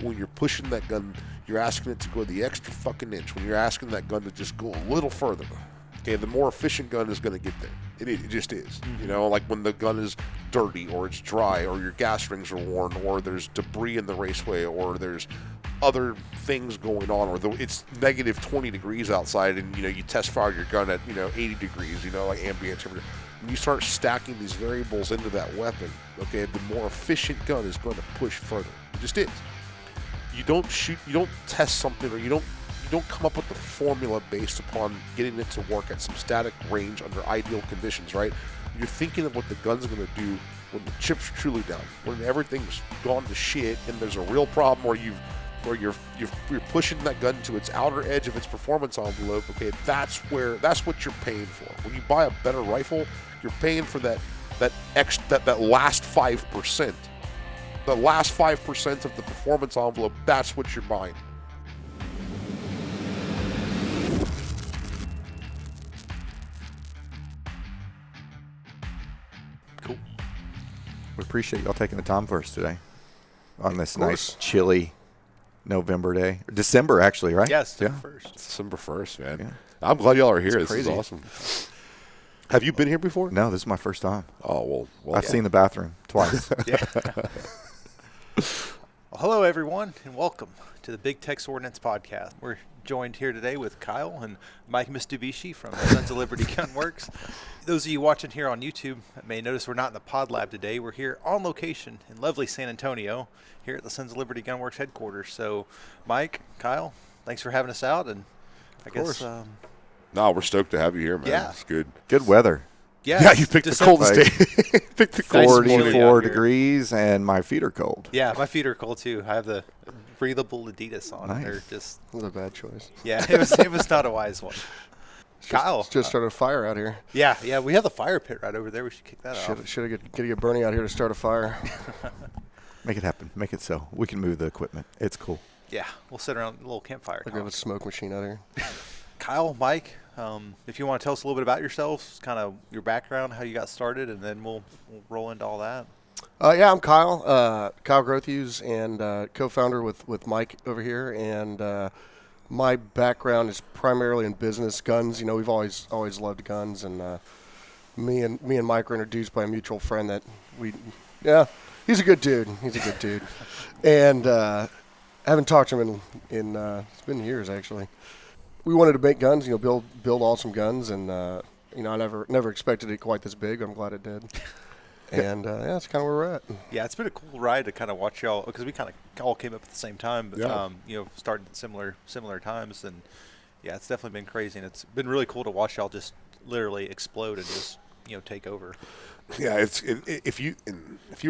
when you're pushing that gun, you're asking it to go the extra fucking inch. When you're asking that gun to just go a little further, okay, the more efficient gun is going to get there. It just is. You know, like when the gun is dirty or it's dry or your gas rings are worn or there's debris in the raceway or there's other things going on or it's negative 20 degrees outside and, you know, you test fire your gun at, you know, 80 degrees, you know, like ambient temperature. When you start stacking these variables into that weapon, okay, the more efficient gun is going to push further. It just is. You don't test something or you don't come up with the formula based upon getting it to work at some static range under ideal conditions, right? You're thinking of what the gun's going to do when the chips are truly down, when everything's gone to shit and there's a real problem where you're pushing that gun to its outer edge of its performance envelope. Okay, that's what you're paying for. When you buy a better rifle, you're paying for that last 5%. The last 5% of the performance envelope, that's what you're buying. Cool. We appreciate y'all taking the time for us today on this nice, course. chilly November day. December, actually, right? Yes, December 1st. December 1st, man. Yeah. I'm glad y'all are here. It's This crazy. is awesome. Have you been here before? No, this is my first time. Oh, well I've seen the bathroom twice. Yeah. Well, hello, everyone, and welcome to the Big Tex Ordnance podcast. We're joined here today with Kyle and Mike Mitsubishi from Sons of Liberty Gun Works. Those of you watching here on YouTube may notice we're not in the pod lab today. We're here on location in lovely San Antonio, here at the Sons of Liberty Gun Works headquarters. So, Mike, Kyle, thanks for having us out, and I guess No, we're stoked to have you here, man. Yeah. It's good. Good weather. Yeah, you picked the coldest day. Picked the Nice coldest morning. day. 44 here. degrees, and my feet are cold. Yeah, my feet are cold too. I have the breathable Adidas on. Nice. They're just That was a bad choice. yeah. It was not a wise one. Kyle, It's just started a fire out here. yeah, we have the fire pit right over there. We should kick that off. Should have get Bernie out here to start a fire. Make it happen. Make it so. We can move the equipment. It's cool. Yeah, we'll sit around a little campfire. Like we have a smoke machine out here. Kyle, Mike, if you want to tell us a little bit about yourselves, kind of your background, how you got started, and then we'll roll into all that. Yeah, I'm Kyle. Kyle Grothuse, and co-founder with Mike over here. And my background is primarily in business, guns. You know, we've always loved guns, and me and Mike were introduced by a mutual friend that he's a good dude. And I haven't talked to him in it's been years actually. We wanted to make guns, you know, build awesome guns, and you know, I never expected it quite this big. I'm glad it did. And that's kind of where we're at. Yeah, it's been a cool ride to kind of watch y'all, because we kind of all came up at the same time, but Yeah. you know, started at similar times, and yeah, it's definitely been crazy, and it's been really cool to watch y'all just literally explode and just, you know, take over. Yeah, if you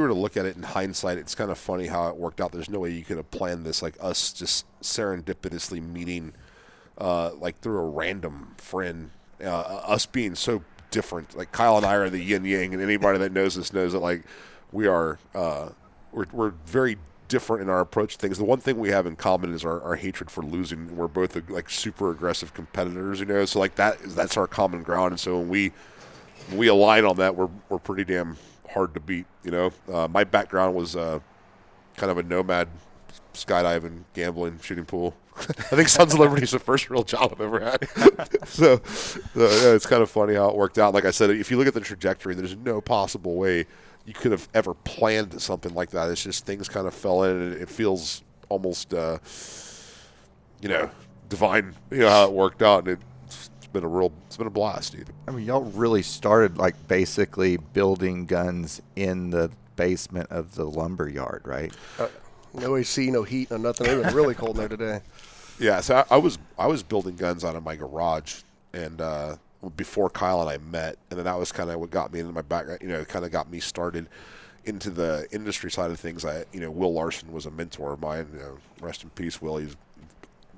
were to look at it in hindsight, it's kind of funny how it worked out. There's no way you could have planned this, like us just serendipitously meeting, like through a random friend, us being so different. Like Kyle and I are the yin yang, and anybody that knows us knows that like we are we're very different in our approach to things. The one thing we have in common is our hatred for losing. We're both like super aggressive competitors, you know. So like that's our common ground. And so when we align on that, we're pretty damn hard to beat, you know. My background was kind of a nomad, skydiving, gambling, shooting pool. I think Sons of Liberty is the first real job I've ever had. so yeah, it's kind of funny how it worked out. Like I said, if you look at the trajectory, there's no possible way you could have ever planned something like that. It's just things kind of fell in, and it feels almost, you know, divine. You know how it worked out, and it's been a blast, dude. I mean, y'all really started like basically building guns in the basement of the lumber yard, right? No AC, no heat, no nothing. It was really cold in there today. Yeah, so I was building guns out of my garage, and before Kyle and I met, and then that was kind of what got me into my background. You know, kind of got me started into the industry side of things. Will Larson was a mentor of mine. You know, rest in peace, Will.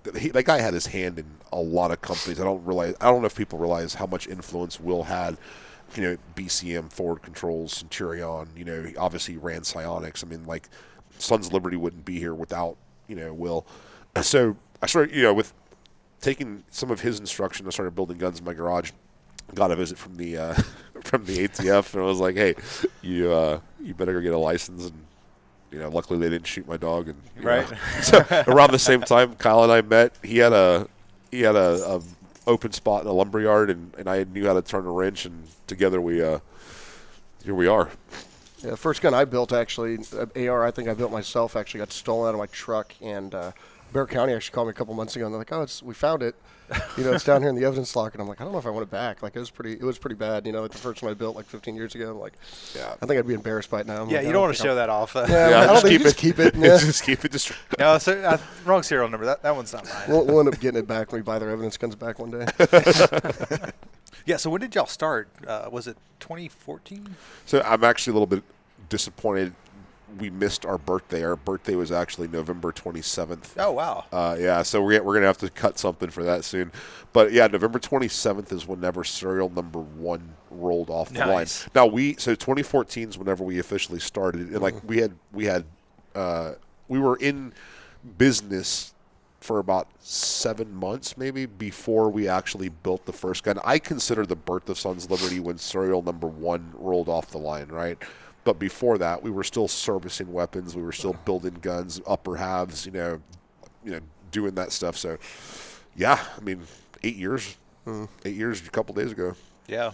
That guy had his hand in a lot of companies. I don't know if people realize how much influence Will had. You know, BCM, Forward Controls, Centurion. You know, he obviously ran Psionics. I mean, like, Sons of Liberty wouldn't be here without, you know, Will. So I started, you know, with taking some of his instruction, I started building guns in my garage. Got a visit from the from the ATF, and I was like, hey, you better go get a license and, luckily they didn't shoot my dog. And Right. So around the same time Kyle and I met, he had a open spot in a lumberyard, and I knew how to turn a wrench, and together we here we are. Yeah, the first gun I built, actually, AR, I think I built myself, actually got stolen out of my truck. And Bear County actually called me a couple months ago, and they're like, "Oh, we found it. It's down here in the evidence locker." And I'm like, I don't know if I want it back. Like, it was pretty bad. Like the first one I built like 15 years ago. I'm like, Yeah. I think I'd be embarrassed by it now. Yeah, like, you don't want to show that off. Yeah, just I don't think just keep it. Yeah. Just keep it. Just No, so, wrong serial number. That one's not mine. We'll end up getting it back when we buy their evidence guns back one day. Yeah, so when did y'all start? Was it 2014? So I'm actually a little bit disappointed. We missed our birthday. Our birthday was actually November 27th. Oh, wow. Yeah, so we're gonna have to cut something for that soon. But yeah, November 27th is whenever serial number 1 rolled off the line. Now 2014 is whenever we officially started, and like we were in business for about 7 months maybe before we actually built the first gun. I consider the birth of Sons of Liberty when serial number 1 rolled off the line, right? But before that, we were still servicing weapons. We were still building guns, upper halves, doing that stuff. So, yeah, I mean, 8 years. 8 years a couple days ago. Yeah.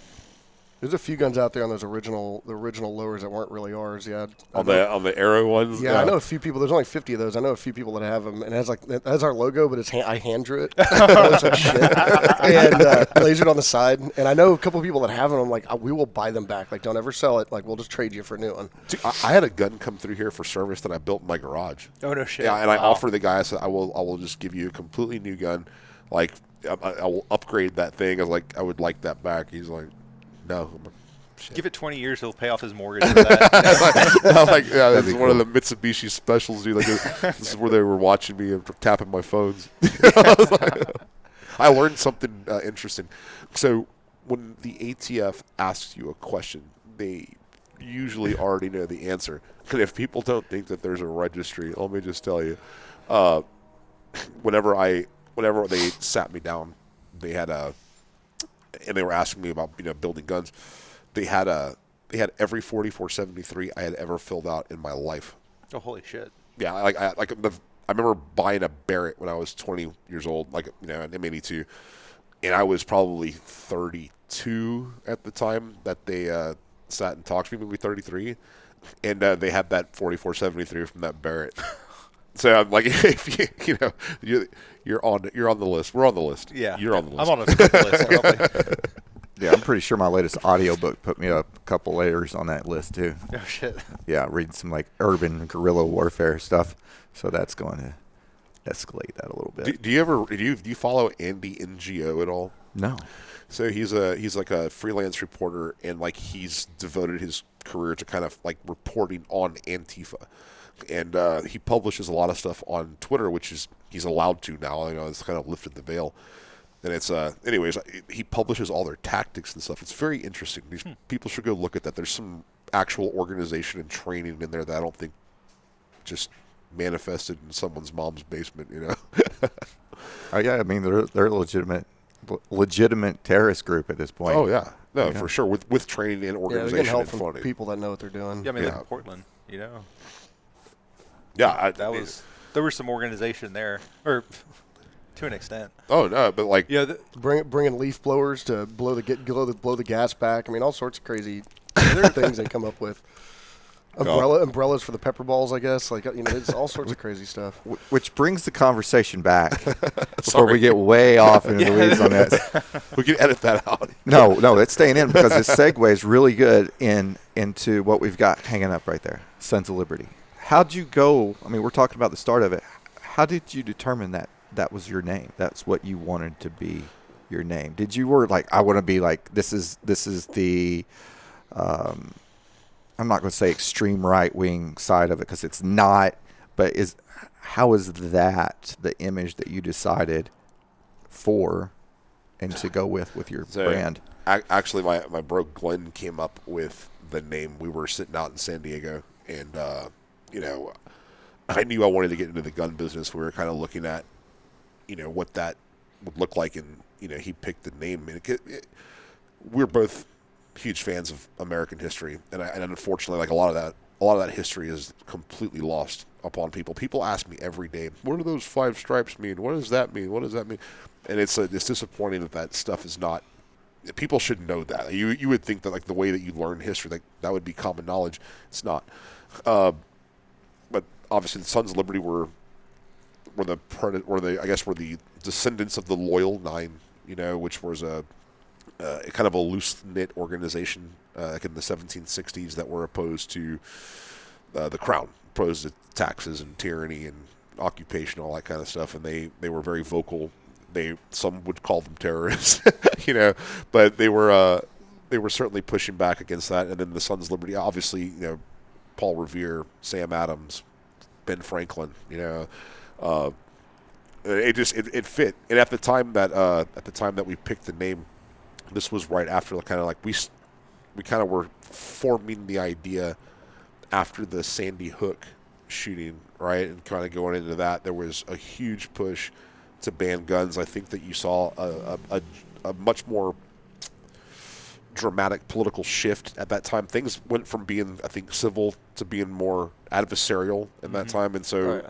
There's a few guns out there on those original lowers that weren't really ours. Yeah. On the Arrow ones. Yeah, I know a few people. There's only 50 of those. I know a few people that have them, and it has our logo, but I hand drew it. It's like shit. And lasered on the side. And I know a couple of people that have them. I'm like, we will buy them back. Like, don't ever sell it. Like, we'll just trade you for a new one. Dude, I had a gun come through here for service that I built in my garage. Oh, no shit. Yeah, and I offered the guy, I said, I will just give you a completely new gun. Like, I will upgrade that thing. I was like, I would like that back. He's like, no. Shit. Give it 20 years, he'll pay off his mortgage for that. I'm like, yeah, this is one of the Mitsubishi specials, dude. Like, this is where they were watching me and tapping my phones. I learned something interesting. So when the ATF asks you a question, they usually already know the answer. And if people don't think that there's a registry, let me just tell you, whenever they sat me down, they were asking me about building guns. They had every 4473 I had ever filled out in my life. Oh, holy shit! Yeah, I remember buying a Barrett when I was 20 years old, in 82, and I was probably 32 at the time that they sat and talked to me, maybe 33, and they had that 4473 from that Barrett. So I'm like, if you're on the list. We're on the list. Yeah, you're on the list. I'm on the list. Probably. Yeah, I'm pretty sure my latest audiobook put me up a couple layers on that list too. Oh shit. Yeah, reading some like urban guerrilla warfare stuff. So that's going to escalate that a little bit. Do you follow Andy NGO at all? No. So he's like a freelance reporter, and like he's devoted his career to kind of like reporting on Antifa. And he publishes a lot of stuff on Twitter, which he's allowed to now. It's kind of lifted the veil. And it's anyways, he publishes all their tactics and stuff. It's very interesting. These people should go look at that. There's some actual organization and training in there that I don't think just manifested in someone's mom's basement. Oh yeah, I mean they're a legitimate terrorist group at this point. Oh yeah, no, for sure. With training and organization, they're getting help and from funding. people that know what they're doing. Yeah, I mean, like Portland, Yeah, there was some organization there, or to an extent. Oh no, but like bringing leaf blowers to blow the gas back. I mean, all sorts of crazy things they come up with. Umbrellas for the pepper balls, I guess. Like it's all sorts of crazy stuff. Which brings the conversation back before we get way off into the weeds on this. We can edit that out. No, that's staying in because this segues really good into what we've got hanging up right there, Sons of Liberty. How'd you go? I mean, we're talking about the start of it. How did you determine that was your name? That's what you wanted to be your name. Did you were like, I want to be like, this is the, I'm not going to say extreme right wing side of it because it's not, but how is that the image that you decided for and to go with your brand? Actually, my bro Glenn came up with the name. We were sitting out in San Diego, and I knew I wanted to get into the gun business. We were kind of looking at what that would look like, and he picked the name. We're both huge fans of American history, and unfortunately, like a lot of that a lot of that history is completely lost upon people. People ask me every day, what do those 5 stripes mean? What does that mean? What does that mean? And it's disappointing that stuff is not. People should know that. You would think that like the way that you learn history, like that would be common knowledge. It's not. But obviously, the Sons of Liberty were the descendants of the Loyal Nine, which was a kind of a loose knit organization like in the 1760s that were opposed to the crown, opposed to taxes and tyranny and occupation, all that kind of stuff, and they were very vocal. Some would call them terrorists, but they were certainly pushing back against that. And then the Sons of Liberty, obviously, Paul Revere, Sam Adams, Ben Franklin, it fit. And at the time that we picked the name, this was right after the kind of like we kind of were forming the idea after the Sandy Hook shooting, right? And kind of going into that, there was a huge push to ban guns. I think that you saw a much more dramatic political shift at that time. Things went from being, I think, civil to being more adversarial in that time, and so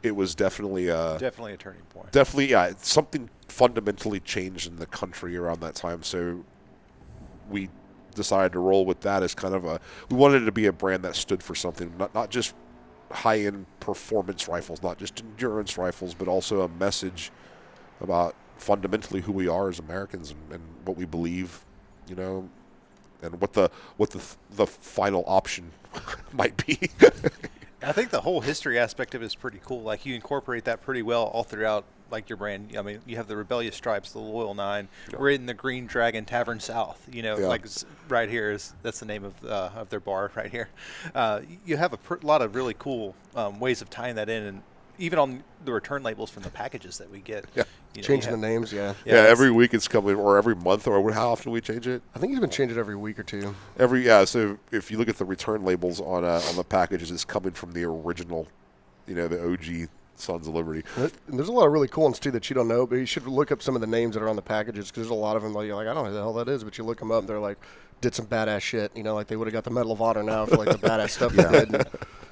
it was definitely a turning point. Definitely, yeah. Something fundamentally changed in the country around that time, so we decided to roll with that as kind of we wanted it to be a brand that stood for something, not just high-end performance rifles, not just endurance rifles, but also a message about fundamentally who we are as Americans and what we believe, and what the final option might be. I think the whole history aspect of it is pretty cool. Like, you incorporate that pretty well all throughout, like, your brand. I mean, you have the Rebellious Stripes, the Loyal Nine. Yeah. We're in the Green Dragon Tavern South. Like right here that's the name of their bar right here. You have a lot of really cool ways of tying that in, and even on the return labels from the packages that we get. Yeah. Changing the names, yeah. Yeah, every week it's coming, or every month, or how often do we change it? I think he's been changing it every week or two. So if you look at the return labels on the packages, it's coming from the original, the OG Sons of Liberty. And there's a lot of really cool ones, too, that you don't know, but you should look up some of the names that are on the packages, because there's a lot of them that you're like, I don't know who the hell that is, but you look them up, and they're like, did some badass shit, like they would have got the Medal of Honor now for like the badass stuff they did. And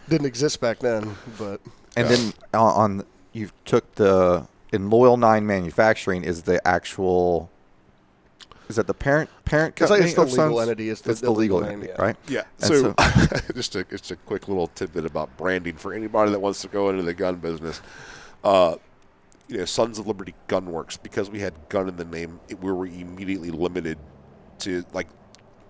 didn't exist back then, but. And then you took in Loyal 9 Manufacturing is that the parent company? It's the legal entity. It's the legal entity, right? Yeah. So just a quick little tidbit about branding for anybody that wants to go into the gun business. Sons of Liberty Gunworks, because we had gun in the name, we were immediately limited to, like,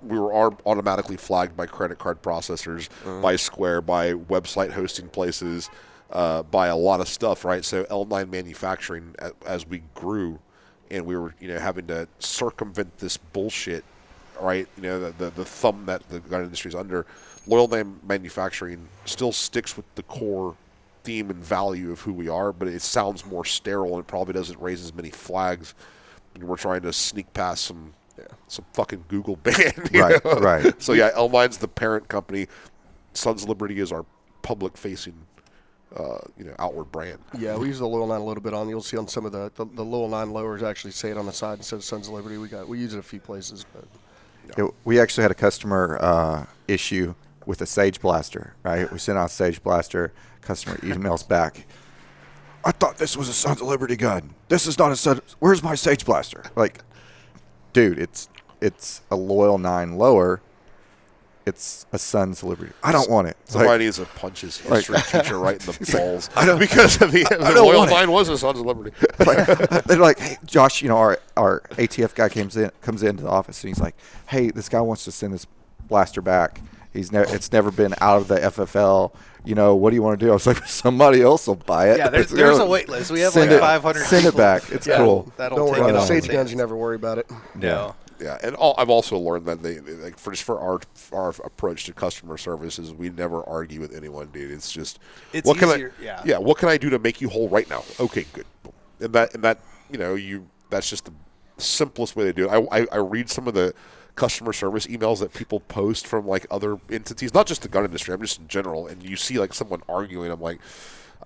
we were automatically flagged by credit card processors, by Square, by website hosting places, by a lot of stuff, right? So L9 Manufacturing, as we grew, and we were, having to circumvent this bullshit, right? The thumb that the gun industry is under. Loyal 9 Manufacturing still sticks with the core theme and value of who we are, but it sounds more sterile and it probably doesn't raise as many flags. And we're trying to sneak past some fucking Google ban. Right. So yeah, L9's the parent company. Sons of Liberty is our public-facing, outward brand. Yeah, we use the Loyal 9 a little bit on. You'll see on some of the Loyal 9 lowers actually say it on the side instead of Sons of Liberty. We use it a few places, but we actually had a customer issue with a Sage Blaster. Right, we sent out a Sage Blaster. Customer emails back, I thought this was a Sons of Liberty gun. This is not a Sons. Where's my Sage Blaster? Like, dude, it's a Loyal 9 lower. It's a Sons of Liberty. I don't want it. Somebody needs to punch his history teacher right in the balls. Because the Loyal 9 was a Sons of Liberty. They're like, hey, Josh, our ATF guy comes into the office and he's like, hey, this guy wants to send this blaster back. It's never been out of the FFL. What do you want to do? I was like, somebody else will buy it. Yeah, there's a wait list. We have 500 Send people. it back. It's cool. Don't worry about Sage guns. You never worry about it. No. Yeah, and I've also learned that for our approach to customer service is we never argue with anyone, dude. It's just what easier. What can I do to make you whole right now? Okay, good. And that that's just the simplest way to do it. I read some of the customer service emails that people post from like other entities, not just the gun industry. I'm just in general, and you see like someone arguing. I'm like,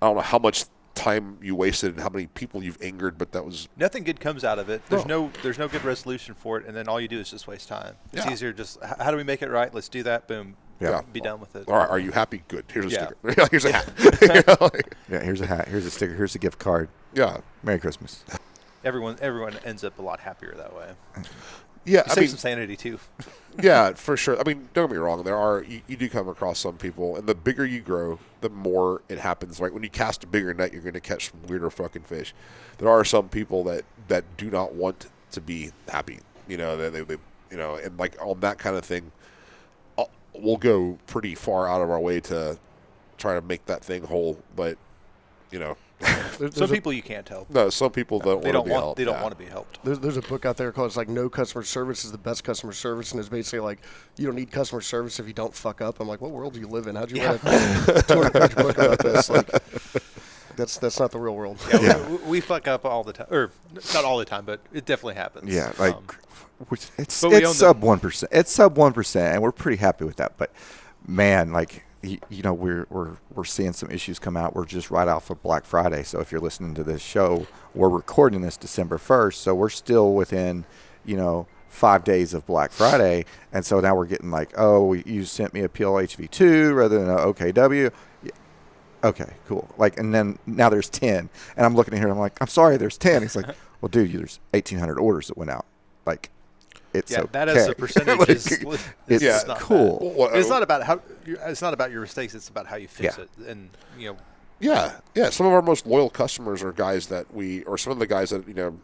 I don't know how much time you wasted and how many people you've angered, but that was nothing good comes out of it. There's no good resolution for it, and then all you do is just waste time. It's easier just how do we make it right? Let's do that. Boom. Yeah. be done with it. All right, are you happy? Good. Here's a Yeah. sticker. Here's a hat. Yeah, here's a hat. Here's a sticker. Here's a gift card. Yeah. Merry Christmas. Everyone ends up a lot happier that way. Yeah, You save some sanity too. Yeah, for sure. I mean, don't get me wrong. There are you do come across some people, and the bigger you grow, the more it happens. Right when you cast a bigger net, you're going to catch some weirder fucking fish. There are some people that do not want to be happy. You know, they and like on that kind of thing, we'll go pretty far out of our way to try to make that thing whole. But Some people you can't help. No, some people don't want to be helped. They don't want to be helped. There's a book out there called, it's like No Customer Service is the Best Customer Service, and it's basically like you don't need customer service if you don't fuck up. I'm like, what world do you live in? How'd you write a 200-page book about this? Like, that's not the real world. Yeah, we fuck up all the time, or not all the time, but it definitely happens. Yeah, like it's sub 1%. It's sub 1%, and we're pretty happy with that. But man, like we're seeing some issues come out. We're just right off of Black Friday, so if you're listening to this show, we're recording this December 1st, so we're still within 5 days of Black Friday, and so now we're getting like, oh, you sent me a PLHV2 rather than an OKW. Yeah. Okay, cool. Like, and then now there's 10, and I'm looking at here, and I'm like, I'm sorry, there's 10. He's like, well, dude, there's 1,800 orders that went out. Like, it's okay. That as a percentage it's not cool. Well, it's not about it's not about your mistakes. It's about how you fix it, and Yeah. Some of our most loyal customers are guys that or some of the guys that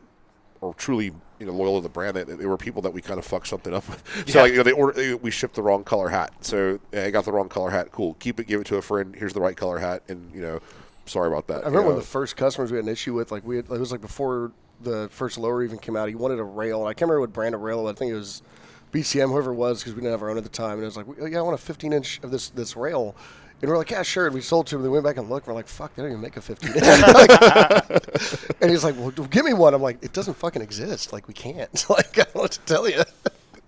are truly loyal to the brand. They were people that we kind of fucked something up with. So we shipped the wrong color hat. So I got the wrong color hat. Cool. Keep it. Give it to a friend. Here's the right color hat. And sorry about that. I remember one of the first customers we had an issue with. Like it was like before the first lower even came out. He wanted a rail, and I can't remember what brand of rail. I think it was BCM, whoever it was, because we didn't have our own at the time. And it was like, yeah, I want a 15-inch of this rail. And we're like, yeah, sure. And we sold to him. They went back and looked. And we're like, fuck, they don't even make a 15-inch. And he's like, well, give me one. I'm like, it doesn't fucking exist. Like, we can't. Like, I don't know what to tell you.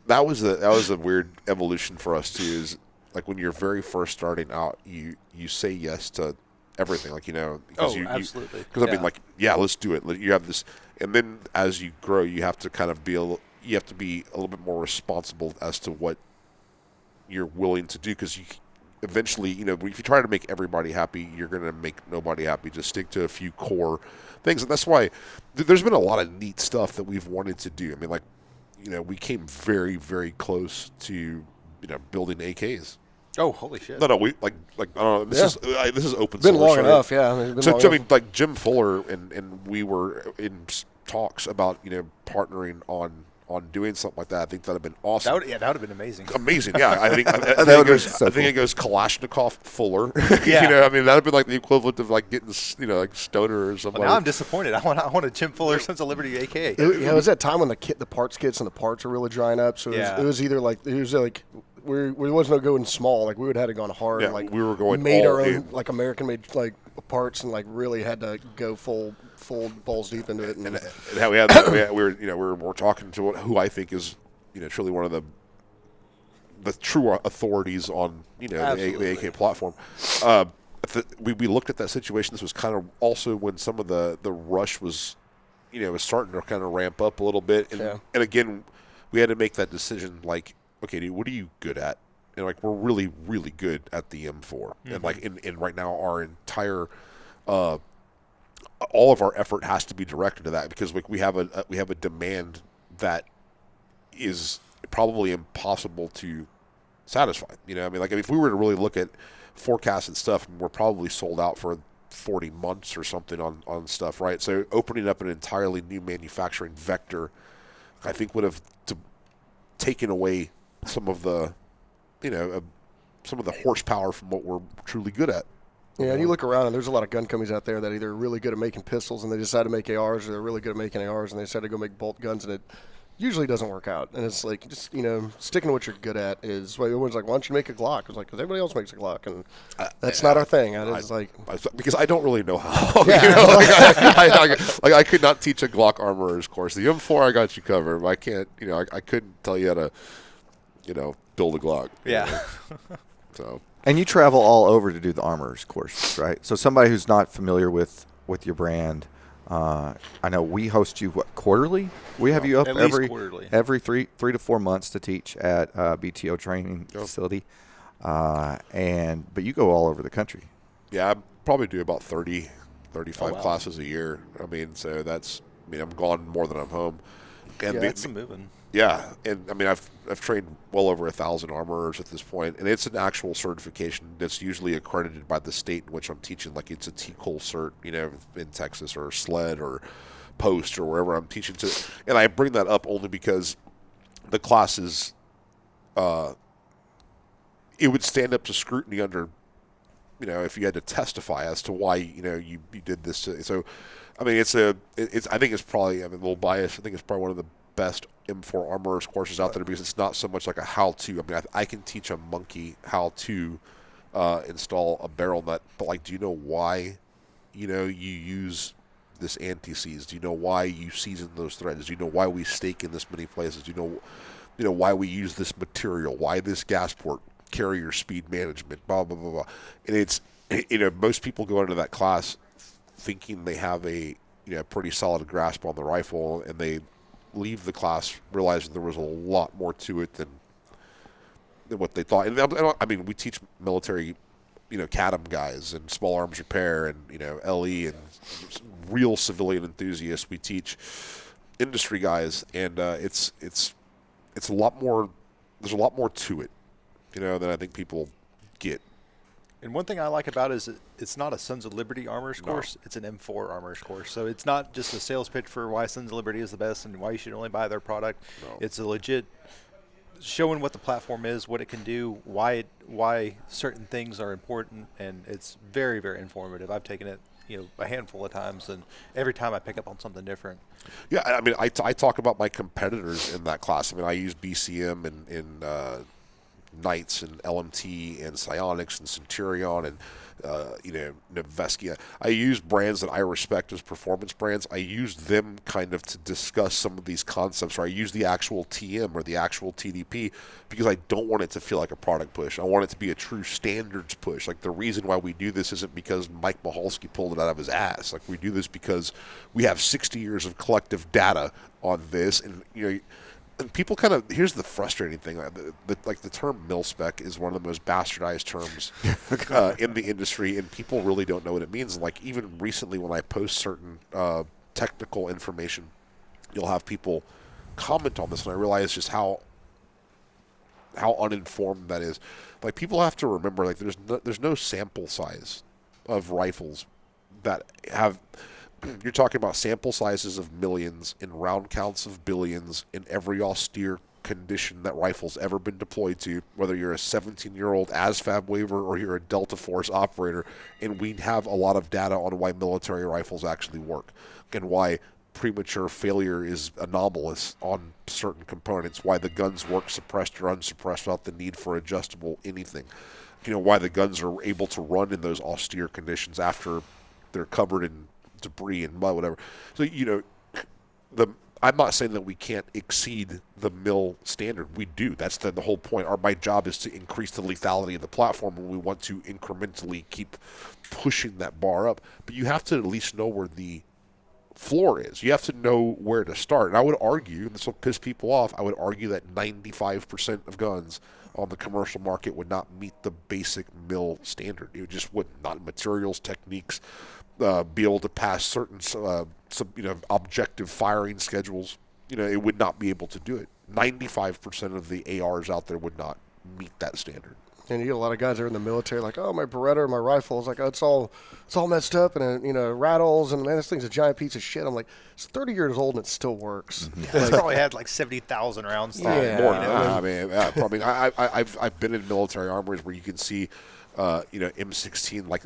That was a weird evolution for us too. Is like when you're very first starting out, you say yes to everything. Like absolutely. Because I mean, like, yeah, let's do it. You have this, and then as you grow, you have to kind of be a little bit more responsible as to what you're willing to do, because you eventually, if you try to make everybody happy, you're going to make nobody happy. Just stick to a few core things. And that's why there's been a lot of neat stuff that we've wanted to do. I mean, like, we came very, very close to, building AKs. Oh, holy shit. No, we like I don't know. This is open source. Been long right? enough, yeah. I mean, like Jim Fuller and we were in talks about, partnering on doing something like that. I think that would have been awesome. That would have been amazing. Amazing, yeah. I think it goes Kalashnikov Fuller. Yeah. I mean, that would be like the equivalent of like getting, like Stoner or something. Well, now I'm disappointed. I want a Jim Fuller Sons of Liberty AK. It was that time when the parts kits and the parts are really drying up. So it was either like we wasn't no going small. Like we would have had to gone hard. Yeah, like we were going made all our own in. like American made like parts, and like really had to go full balls deep into it. And how we were talking to who I think is truly one of the true authorities on the AK platform. We looked at that situation. This was kind of also when some of the rush was was starting to kind of ramp up a little bit, and again we had to make that decision. Like, okay, dude, what are you good at? And like, we're really, really good at the M4, and like, in right now our entire all of our effort has to be directed to that, because we have a demand that is probably impossible to satisfy. I mean, like, if we were to really look at forecasts and stuff, we're probably sold out for 40 months or something on stuff, right? So opening up an entirely new manufacturing vector, I think would have taken away some of the horsepower from what we're truly good at. Yeah, and you look around, and there's a lot of gun companies out there that either are really good at making pistols and they decide to make ARs, or they're really good at making ARs and they decide to go make bolt guns, and it usually doesn't work out. And it's like, just, sticking to what you're good at is why everyone's like, why don't you make a Glock? It's like, because everybody else makes a Glock, and that's not our thing. Because I don't really know how. Yeah. I could not teach a Glock armorer's course. The M4, I got you covered, but I can't, I couldn't tell you how to, build a Glock. Yeah. So. And you travel all over to do the armorer's courses, right? So somebody who's not familiar with your brand, I know we host you quarterly. We have you up every 3 to 4 months to teach at BTO training facility. but you go all over the country. Yeah, I probably do about 30, 35 wow. classes a year. I mean, so I'm gone more than I'm home. And Yeah, that's some moving. Yeah, and I mean, I've trained well over 1,000 armorers at this point, and it's an actual certification that's usually accredited by the state in which I'm teaching. Like it's a TCOL cert, in Texas or SLED or Post or wherever I'm teaching to. And I bring that up only because the classes, it would stand up to scrutiny under, if you had to testify as to why, you did this. So, I mean, I think it's probably, I'm a little biased. I think it's probably one of the best M4 armorers courses out there because it's not so much like a how-to. I mean, I can teach a monkey how to install a barrel nut, but like, do you know why, you use this anti-seize? Do you know why you season those threads? Do you know why we stake in this many places? Do you know why we use this material? Why this gas port? Carrier speed management, blah blah blah blah. And it's, most people go into that class thinking they have a pretty solid grasp on the rifle, and they leave the class realizing there was a lot more to it than what they thought. And I mean, we teach military, CADM guys and small arms repair and LE and real civilian enthusiasts. We teach industry guys, and it's a lot more. There's a lot more to it, than I think people get. And one thing I like about it is it's not a Sons of Liberty armorers course. It's an M4 armorers course. So it's not just a sales pitch for why Sons of Liberty is the best and why you should only buy their product. No. It's a legit showing what the platform is, what it can do, why certain things are important, and it's very, very informative. I've taken it a handful of times, and every time I pick up on something different. Yeah, I mean, I talk about my competitors in that class. I mean, I use BCM and Knights and LMT and Psionics and Centurion and Neveskia. I use brands that I respect as performance brands. I use them kind of to discuss some of these concepts, or I use the actual TM or the actual TDP because I don't want it to feel like a product push. I want it to be a true standards push. Like, the reason why we do this isn't because Mike Mahalski pulled it out of his ass. Like, we do this because we have 60 years of collective data on this, and and people kind of, here's the frustrating thing, the term mil-spec is one of the most bastardized terms in the industry, and people really don't know what it means. Like, even recently when I post certain technical information, you'll have people comment on this, and I realize just how uninformed that is. Like, people have to remember, like, there's no sample size of rifles that have... You're talking about sample sizes of millions in round counts of billions in every austere condition that rifle's ever been deployed to, whether you're a 17-year-old ASFAB waiver or you're a Delta Force operator, and we have a lot of data on why military rifles actually work and why premature failure is anomalous on certain components, why the guns work suppressed or unsuppressed without the need for adjustable anything, why the guns are able to run in those austere conditions after they're covered in debris and mud, whatever. So, I'm not saying that we can't exceed the mil standard. We do. That's the whole point. My job is to increase the lethality of the platform, and we want to incrementally keep pushing that bar up. But you have to at least know where the floor is. You have to know where to start. And I would argue, and this will piss people off, I would argue that 95% of guns on the commercial market would not meet the basic mil standard. It just wouldn't. Not materials, techniques, be able to pass certain objective firing schedules. It would not be able to do it. 95% of the ARs out there would not meet that standard. And you get a lot of guys that are in the military, like, oh, my Beretta or my rifle is like, oh, it's all messed up and rattles, and man, this thing's a giant piece of shit. I'm like, it's 30 years old and it still works. Mm-hmm. It's probably had like 70,000 rounds. Yeah, more than that. I mean, probably. I've been in military armories where you can see, M16 like.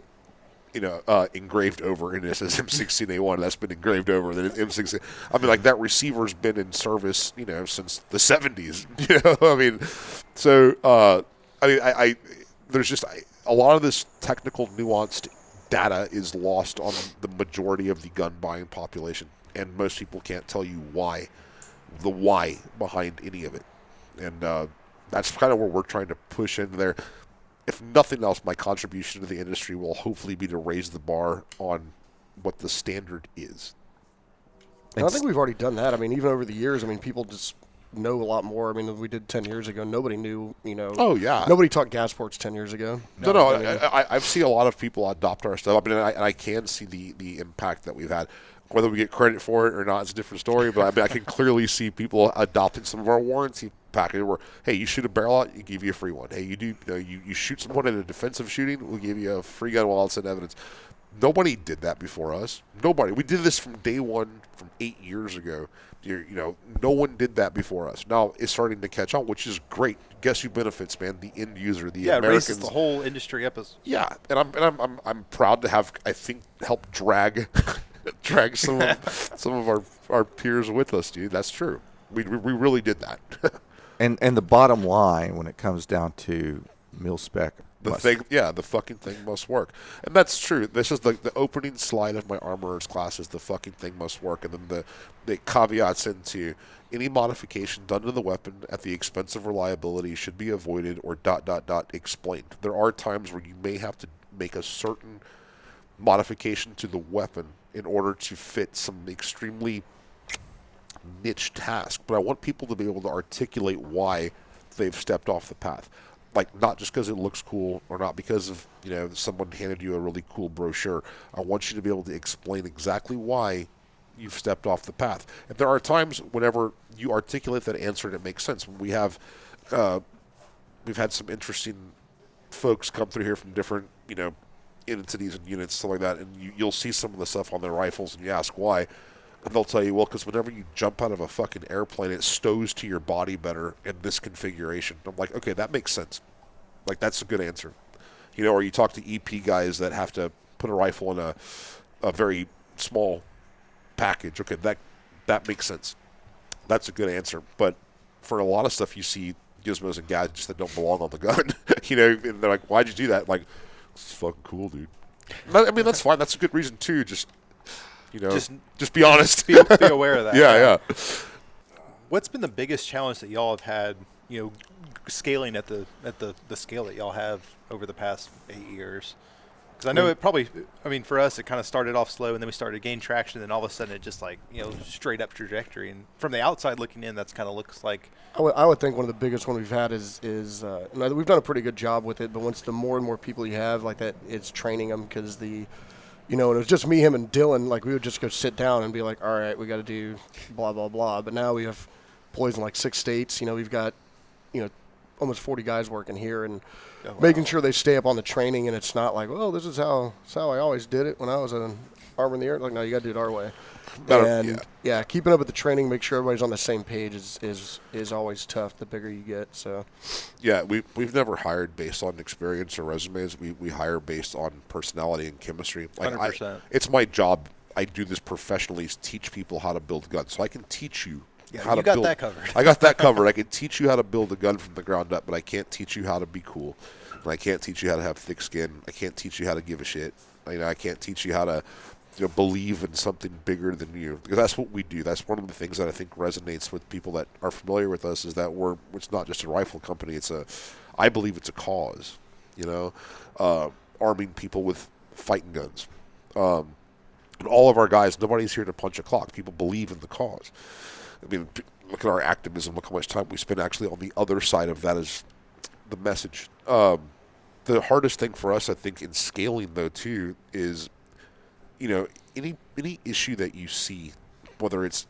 Engraved over, and it says M16A1. That's been engraved over. Then M16. I mean, like, that receiver's been in service, since the 70s. I mean, so I there's just a lot of this technical, nuanced data is lost on the majority of the gun buying population, and most people can't tell you the why behind any of it, and that's kind of where we're trying to push in there. If nothing else, my contribution to the industry will hopefully be to raise the bar on what the standard is. And I think we've already done that. I mean, even over the years, people just know a lot more. I mean, than we did 10 years ago. Nobody knew, Oh, yeah. Nobody taught gas ports 10 years ago. No, I mean, I've seen a lot of people adopt our stuff. I mean, and I can see the impact that we've had. Whether we get credit for it or not, it's a different story. But I mean, I can clearly see people adopting some of our warranty package. Where, hey, you shoot a barrel out, you give you a free one. Hey, you shoot someone in a defensive shooting, we'll give you a free gun while it's in evidence. Nobody did that before us. Nobody. We did this from day one, from 8 years ago. No one did that before us. Now it's starting to catch on, which is great. Guess who benefits, man? The end user, the Americans. It raises the whole industry up. Yeah, and I'm proud to have, I think, helped drag some of our peers with us, dude. That's true. We really did that. And the bottom line when it comes down to mil-spec, the fucking thing must work. And that's true. This is the opening slide of my armorer's class is the fucking thing must work. And then the caveats into any modification done to the weapon at the expense of reliability should be avoided or ... explained. There are times where you may have to make a certain modification to the weapon in order to fit some extremely niche task. But I want people to be able to articulate why they've stepped off the path. Like, not just because it looks cool or not because of, someone handed you a really cool brochure. I want you to be able to explain exactly why you've stepped off the path. And there are times whenever you articulate that answer and it makes sense. When we've had some interesting folks come through here from different, entities and units, stuff like that, and you'll see some of the stuff on their rifles and you ask why, and they'll tell you, well, because whenever you jump out of a fucking airplane, it stows to your body better in this configuration. I'm like, okay, that makes sense. Like, that's a good answer. Or you talk to EP guys that have to put a rifle in a very small package. Okay, that makes sense. That's a good answer. But for a lot of stuff, you see gizmos and gadgets that don't belong on the gun. And they're like, why'd you do that? Like, it's fucking cool, dude. I mean, that's fine. That's a good reason too. Just be honest. Be aware of that. Yeah. What's been the biggest challenge that y'all have had, scaling at the scale that y'all have over the past 8 years? Because I know it probably, for us, it kind of started off slow, and then we started to gain traction, and then all of a sudden it just straight up trajectory. And from the outside looking in, that's kind of looks like. I would think one of the biggest one we've had is we've done a pretty good job with it, but once the more and more people you have like that, it's training them because and it was just me, him, and Dylan. Like, we would just go sit down and be like, all right, we got to do blah, blah, blah. But now we have employees in like 6 states. We've got, almost 40 guys working here and making sure they stay up on the training. And it's not like, well, this is how I always did it when I was an armor in the air. Like, no, you got to do it our way. Keeping up with the training, make sure everybody's on the same page is always tough the bigger you get. So, yeah, we've never hired based on experience or resumes. We hire based on personality and chemistry. Like 100%. It's my job. I do this professionally. Is teach people how to build guns, so I can teach you how to build. You got that covered. I got that covered. I can teach you how to build a gun from the ground up, but I can't teach you how to be cool. And I can't teach you how to have thick skin. I can't teach you how to give a shit. I can't teach you how to believe in something bigger than you, because that's what we do. That's one of the things that I think resonates with people that are familiar with us is that it's not just a rifle company. I believe it's a cause, arming people with fighting guns. And all of our guys, nobody's here to punch a clock. People believe in the cause. Look at our activism. Look how much time we spend actually on the other side of that is the message. The hardest thing for us, I think, in scaling though too is any issue that you see, whether it's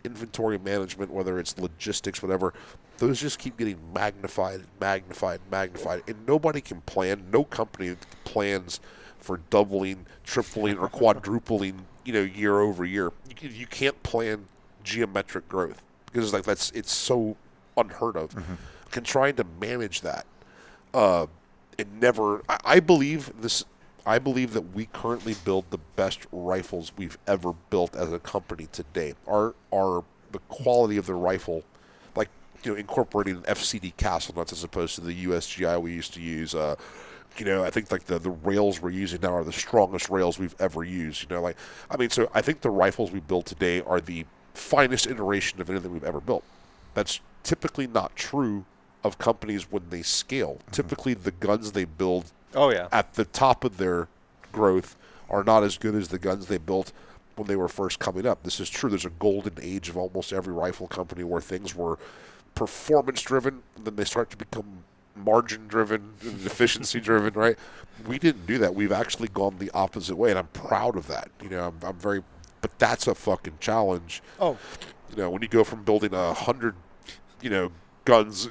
inventory management, whether it's logistics, whatever, those just keep getting magnified, and nobody can plan. No company plans for doubling, tripling, or quadrupling, year over year. You can't plan geometric growth because it's so unheard of. Mm-hmm. And trying to manage that, I believe that we currently build the best rifles we've ever built as a company today. The quality of the rifle, incorporating an FCD castle nuts as opposed to the USGI we used to use. I think the rails we're using now are the strongest rails we've ever used. So I think the rifles we build today are the finest iteration of anything we've ever built. That's typically not true of companies when they scale. Mm-hmm. Typically, the guns they build at the top of their growth are not as good as the guns they built when they were first coming up. This is true. There's a golden age of almost every rifle company where things were performance driven, and then they start to become margin driven and efficiency driven, right? We didn't do that. We've actually gone the opposite way, and I'm proud of that. I'm very, but that's a fucking challenge. Oh, when you go from building 100, guns,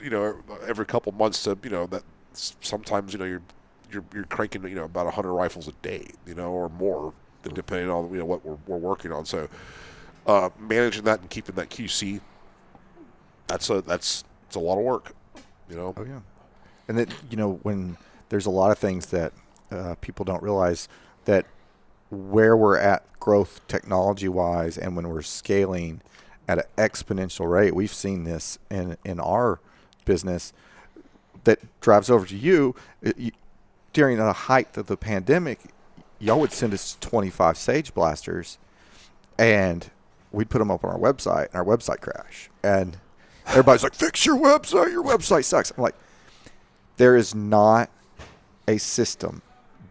every couple months to, that sometimes, you're cranking, about 100 rifles a day, or more, depending on, what we're working on. So, managing that and keeping that QC, that's a lot of work, Oh yeah, and that when there's a lot of things that people don't realize that where we're at growth technology-wise, and when we're scaling at an exponential rate, we've seen this in our business that drives over to you. During the height of the pandemic, y'all would send us 25 Sage blasters, and we'd put them up on our website, and our website crash. And everybody's like, fix your website sucks. I'm like, there is not a system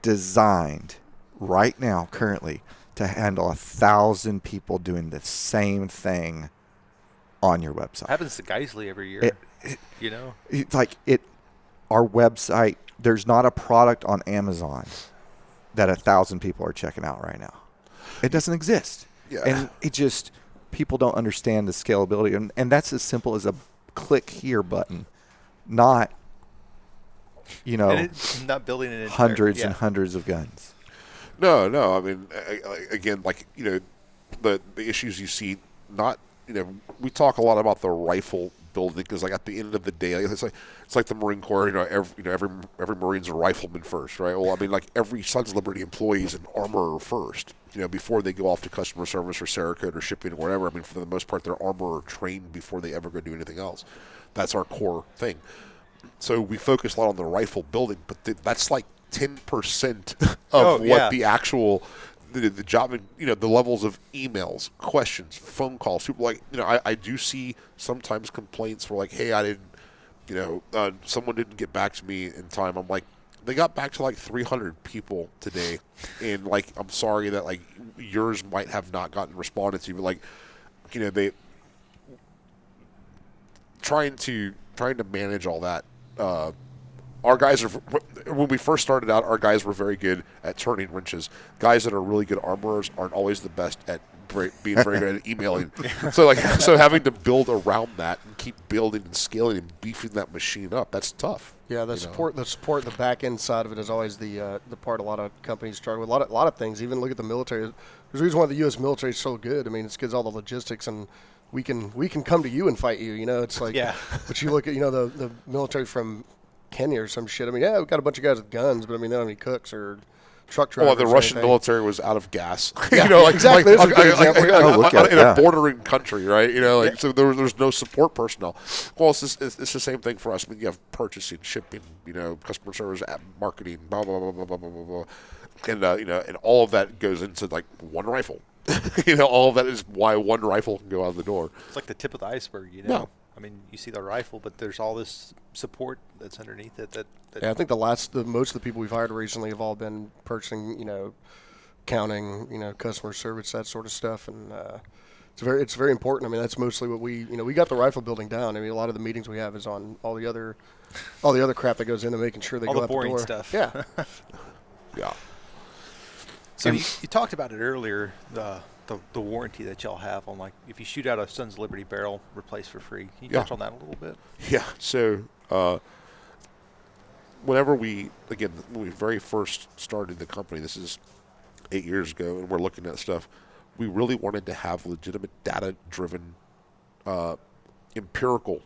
designed right now currently to handle 1,000 people doing the same thing on your website. It happens to Geisley every year. It's like our website, there's not a product on Amazon that 1,000 people are checking out right now. It doesn't exist. Yeah. And it just, people don't understand the scalability. And that's as simple as a click here button, not, And it's not building an entire, hundreds and hundreds of guns. No. I mean, again, the issues you see, not, we talk a lot about the rifle building because, at the end of the day, it's like the Marine Corps. Every Marine's a rifleman first, right? Well, I mean, every Sons of Liberty employee is an armorer first. Before they go off to customer service or Cerakote or shipping or whatever. I mean, for the most part, they're armorer trained before they ever go do anything else. That's our core thing. So we focus a lot on the rifle building, but that's 10% of what the actual the job, the levels of emails, questions, phone calls. People I do see sometimes complaints for hey, I didn't, someone didn't get back to me in time. I'm like, they got back to 300 people today, and I'm sorry that yours might have not gotten responded to, but they trying to manage all that. Our guys are, when we first started out, our guys were very good at turning wrenches. Guys that are really good armorers aren't always the best at being very good at emailing. So having to build around that and keep building and scaling and beefing that machine up, that's tough. Yeah, the support, the back end side of it is always the part a lot of companies struggle with. A lot of things. Even look at the military. There's a reason why the U.S. military is so good. I mean, it's because all the logistics, and we can come to you and fight you. It's but you look at the military from Kenya or some shit. I mean, yeah, we've got a bunch of guys with guns, but I mean, they don't have any cooks or truck drivers. Well, the Russian military was out of gas. Yeah, exactly. In a bordering country, right? So there's no support personnel. Well, it's the same thing for us. I mean, you have purchasing, shipping, customer service, marketing, blah blah blah blah blah blah blah, and and all of that goes into one rifle. All of that is why one rifle can go out the door. It's like the tip of the iceberg, No. I mean, you see the rifle, but there's all this support that's underneath it. Yeah, I think most of the people we've hired recently have all been purchasing, accounting, customer service, that sort of stuff, and it's very important. I mean, that's mostly what we got the rifle building down. I mean, a lot of the meetings we have is on all the other crap that goes into making sure they all go the out the boring door. Stuff. Yeah, yeah. So you talked about it earlier, the warranty that y'all have on if you shoot out a Sons of Liberty barrel, replace for free. Can you touch on that a little bit? Yeah. So when we very first started the company, this is 8 years ago, and we're looking at stuff, we really wanted to have legitimate data-driven, empirical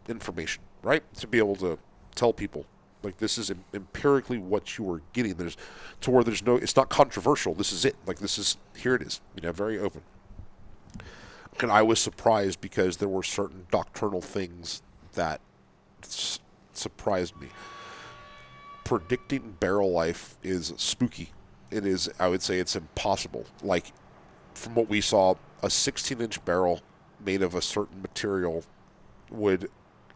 information, right? To be able to tell people, this is empirically what you are getting. It's not controversial. This is it. Here it is. Very open. And I was surprised because there were certain doctrinal things that surprised me. Predicting barrel life is spooky. It is, I would say, it's impossible. From what we saw, a 16-inch barrel made of a certain material would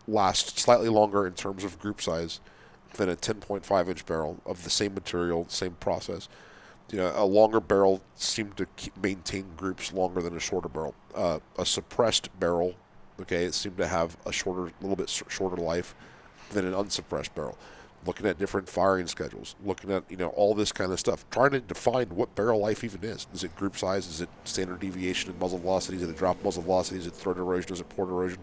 last slightly longer in terms of group size than a 10.5-inch barrel of the same material, same process. A longer barrel seemed to maintain groups longer than a shorter barrel. A suppressed barrel, okay, it seemed to have a little bit shorter life than an unsuppressed barrel. Looking at different firing schedules, looking at all this kind of stuff, trying to define what barrel life even is. Is it group size? Is it standard deviation in muzzle velocity? Is it drop muzzle velocity? Is it throat erosion? Is it port erosion?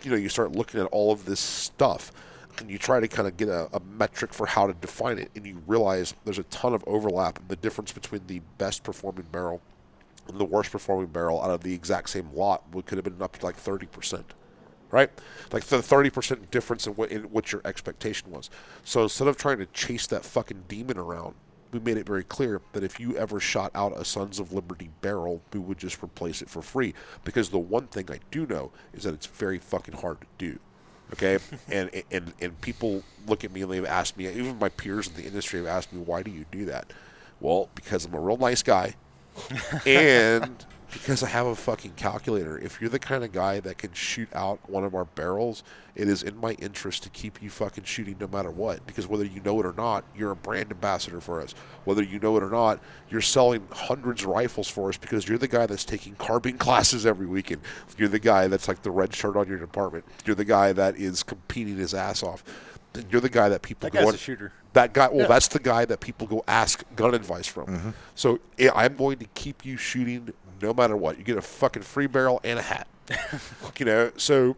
You start looking at all of this stuff, and you try to kind of get a metric for how to define it, and you realize there's a ton of overlap. The difference between the best performing barrel and the worst performing barrel out of the exact same lot could have been up to like 30%. Right? Like the 30% difference in what your expectation was. So instead of trying to chase that fucking demon around, we made it very clear that if you ever shot out a Sons of Liberty barrel, we would just replace it for free. Because the one thing I do know is that it's very fucking hard to do. Okay? and people look at me and they've asked me, even my peers in the industry have asked me, why do you do that? Well, because I'm a real nice guy. And because I have a fucking calculator. If you're the kind of guy that can shoot out one of our barrels, it is in my interest to keep you fucking shooting no matter what. Because whether you know it or not, you're a brand ambassador for us. Whether you know it or not, you're selling hundreds of rifles for us because you're the guy that's taking carbine classes every weekend. You're the guy that's like the red shirt on your department. You're the guy that is competing his ass off. And you're the guy that people That guy's a shooter. That guy, well, that's the guy that people go ask gun advice from. Mm-hmm. So I'm going to keep you shooting no matter what. You get a fucking free barrel and a hat. So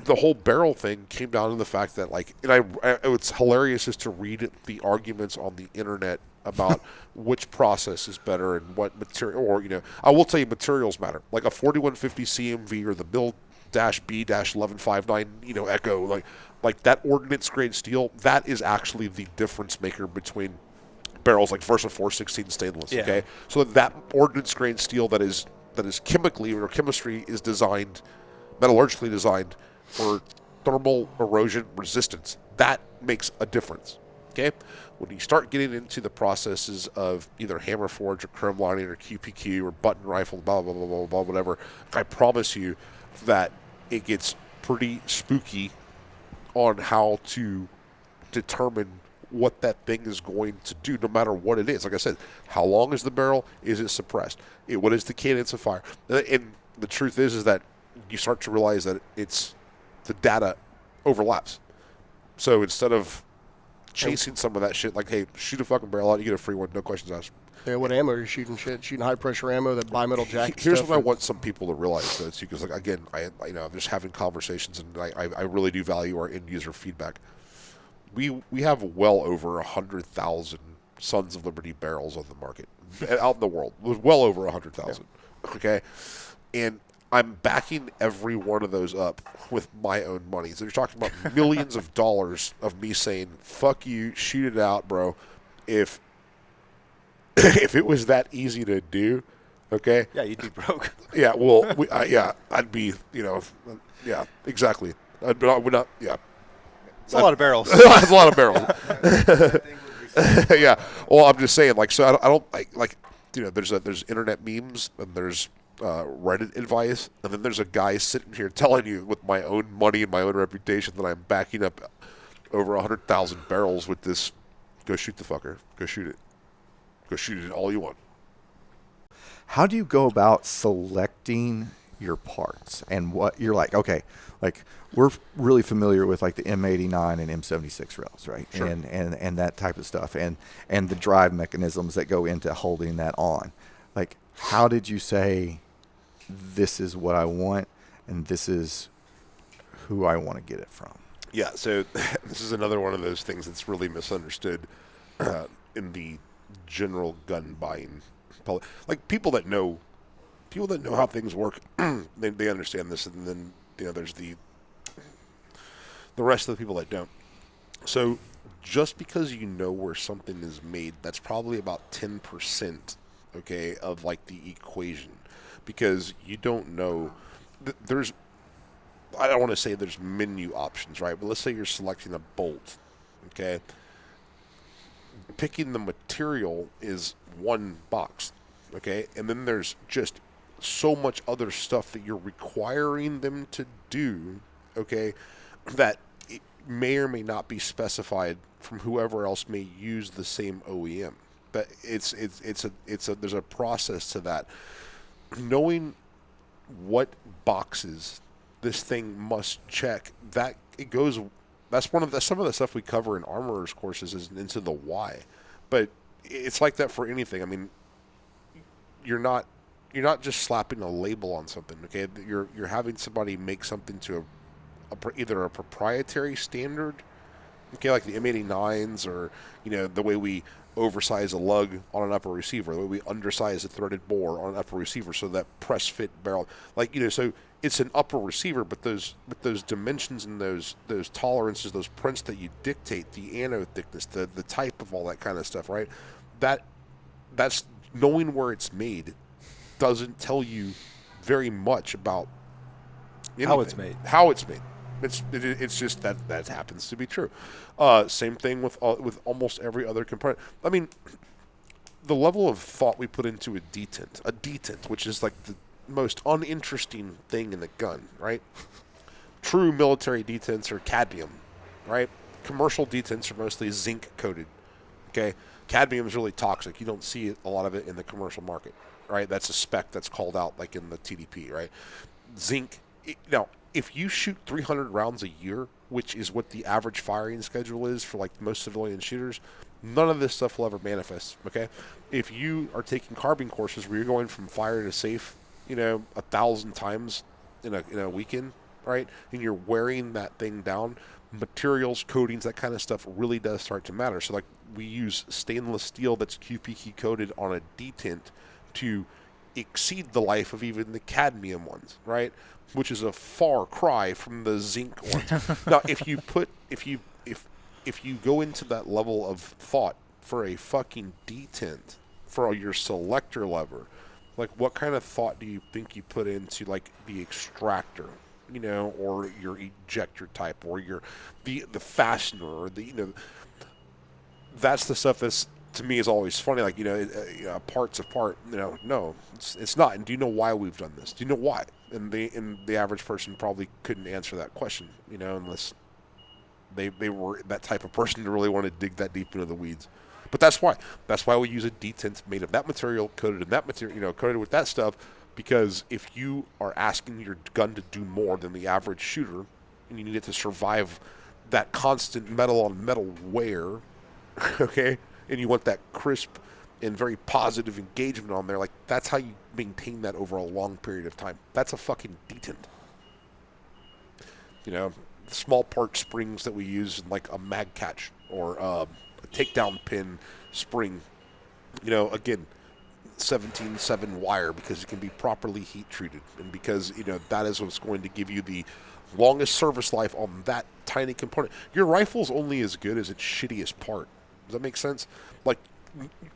the whole barrel thing came down to the fact that, like, and it's hilarious just to read the arguments on the internet about which process is better and what material, or, I will tell you materials matter. Like a 4150 CMV or the mil-B-1159, Echo, like that Ordnance grade steel, that is actually the difference maker between barrels like Versa 416 stainless. Yeah. Okay, so that Ordnance grade steel that is chemically or chemistry is designed, metallurgically designed for thermal erosion resistance. That makes a difference. Okay, when you start getting into the processes of either hammer forge or chrome lining or QPQ or button rifle, blah blah blah blah blah, whatever, I promise you that it gets pretty spooky on how to determine what that thing is going to do, no matter what it is. Like I said, how long is the barrel? Is it suppressed? What is the cadence of fire? And the truth is that you start to realize that the data overlaps. So instead of chasing some of that shit, like, hey, shoot a fucking barrel out, you get a free one, no questions asked. Yeah, what ammo are you shooting? Shooting high pressure ammo, that bimetal jacket. Here's stuff, what I want some people to realize, though, too, because, like, again, I'm just having conversations, and I really do value our end user feedback. We have well over 100,000 Sons of Liberty barrels on the market out in the world. Well over 100,000. Yeah. Okay, and I'm backing every one of those up with my own money. So you're talking about millions of dollars of me saying, "Fuck you, shoot it out, bro." If it was that easy to do, okay? Yeah, you'd be broke. Yeah, well, I'd be, yeah, exactly. I would not, yeah. It's a lot of barrels. It's a lot of barrels. Yeah. Well, I'm just saying, like, so I don't like, there's internet memes and there's Reddit advice, and then there's a guy sitting here telling you with my own money and my own reputation that I'm backing up over 100,000 barrels with this. Go shoot the fucker. Go shoot it. Go shoot it all you want. How do you go about selecting your parts and what you're like? Okay, like we're really familiar with like the M89 and M76 rails, right? Sure. And that type of stuff, and the drive mechanisms that go into holding that on. Like, how did you say this is what I want and this is who I want to get it from? Yeah, so this is another one of those things that's really misunderstood in the general gun buying. Like people that know how things work, they understand this, and then there's the rest of the people that don't. So just because you know where something is made, that's probably about 10%, okay, of like the equation, because you don't know. There's, I don't want to say there's menu options, right? But let's say you're selecting a bolt, okay? Picking the material is one box, okay? And then there's just so much other stuff that you're requiring them to do, okay, that it may or may not be specified from whoever else may use the same OEM, But there's a process to that. Knowing what boxes this thing must check, that it goes. That's some of the stuff we cover in armorers courses is into the why. But it's like that for anything. I mean, you're not just slapping a label on something. Okay, you're having somebody make something to either a proprietary standard. Okay, like the M89s, or the way we oversize a lug on an upper receiver, the way we undersize a threaded bore on an upper receiver, so that press fit barrel, so it's an upper receiver, but those dimensions and those tolerances, those prints that you dictate, the anode thickness, the type of all that kind of stuff, right? That's knowing where it's made doesn't tell you very much about anything. How it's made. It's just that happens to be true. Same thing with almost every other component. I mean, the level of thought we put into a detent, which is like the most uninteresting thing in the gun, right? True military detents are cadmium, right? Commercial detents are mostly zinc coated. Okay, cadmium is really toxic. You don't see a lot of it in the commercial market, right? That's a spec that's called out, like in the TDP, right? Zinc. Now, if you shoot 300 rounds a year, which is what the average firing schedule is for like most civilian shooters, none of this stuff will ever manifest. Okay, if you are taking carbine courses where you're going from fire to safe, 1,000 times in a weekend, right, and you're wearing that thing down, materials, coatings, that kind of stuff really does start to matter. So like we use stainless steel that's QPK coated on a detent to exceed the life of even the cadmium ones, right? Which is a far cry from the zinc ones. Now, if you go into that level of thought for a fucking detent for your selector lever, like what kind of thought do you think you put into like the extractor, or your ejector type, or the fastener, or that's the stuff that's, to me, is always funny. Like parts of part. No, it's not. And do you know why we've done this? Do you know why? And the average person probably couldn't answer that question, unless they were that type of person to really want to dig that deep into the weeds. But that's why. That's why we use a detent made of that material, coated in that material, coated with that stuff. Because if you are asking your gun to do more than the average shooter, and you need it to survive that constant metal on metal wear, okay, and you want that crisp and very positive engagement on there, like that's how you maintain that over a long period of time. That's a fucking detent. Small part springs that we use in like a mag catch or a takedown pin spring. Again, 17/7 wire, because it can be properly heat treated, and because that is what's going to give you the longest service life on that tiny component. Your rifle's only as good as its shittiest part. Does that make sense? Like,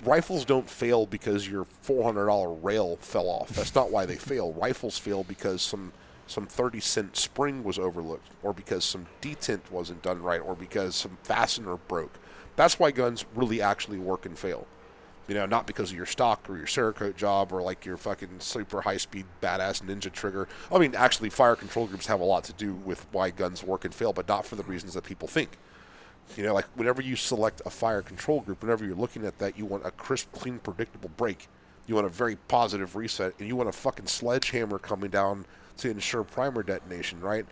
rifles don't fail because your $400 rail fell off. That's not why they fail. Rifles fail because some 30-cent spring was overlooked, or because some detent wasn't done right, or because some fastener broke. That's why guns really actually work and fail. Not because of your stock or your Cerakote job or like your fucking super high-speed badass ninja trigger. I mean, actually, fire control groups have a lot to do with why guns work and fail, but not for the reasons that people think. Like whenever you select a fire control group, whenever you're looking at that, you want a crisp, clean, predictable break. You want a very positive reset, and you want a fucking sledgehammer coming down to ensure primer detonation, right?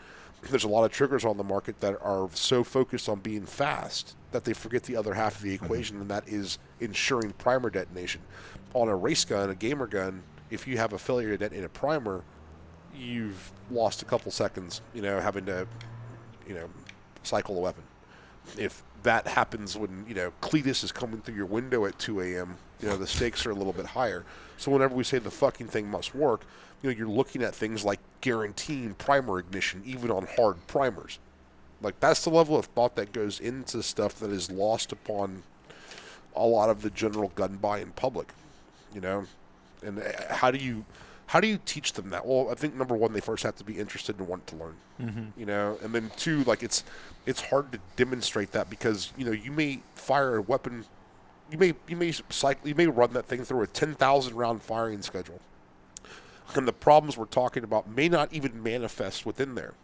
There's a lot of triggers on the market that are so focused on being fast that they forget the other half of the equation, and that is ensuring primer detonation. On a race gun, a gamer gun, if you have a failure to detonate a primer, you've lost a couple seconds, having to, cycle a weapon. If that happens when, Cletus is coming through your window at 2 a.m., the stakes are a little bit higher. So whenever we say the fucking thing must work, you're looking at things like guaranteeing primer ignition, even on hard primers. Like, that's the level of thought that goes into stuff that is lost upon a lot of the general gun buying public, And how do you teach them that? Well, I think number one, they first have to be interested and want to learn. Mm-hmm. And then two, like it's hard to demonstrate that because you may fire a weapon, you may run that thing through a 10,000 round firing schedule, and the problems we're talking about may not even manifest within there.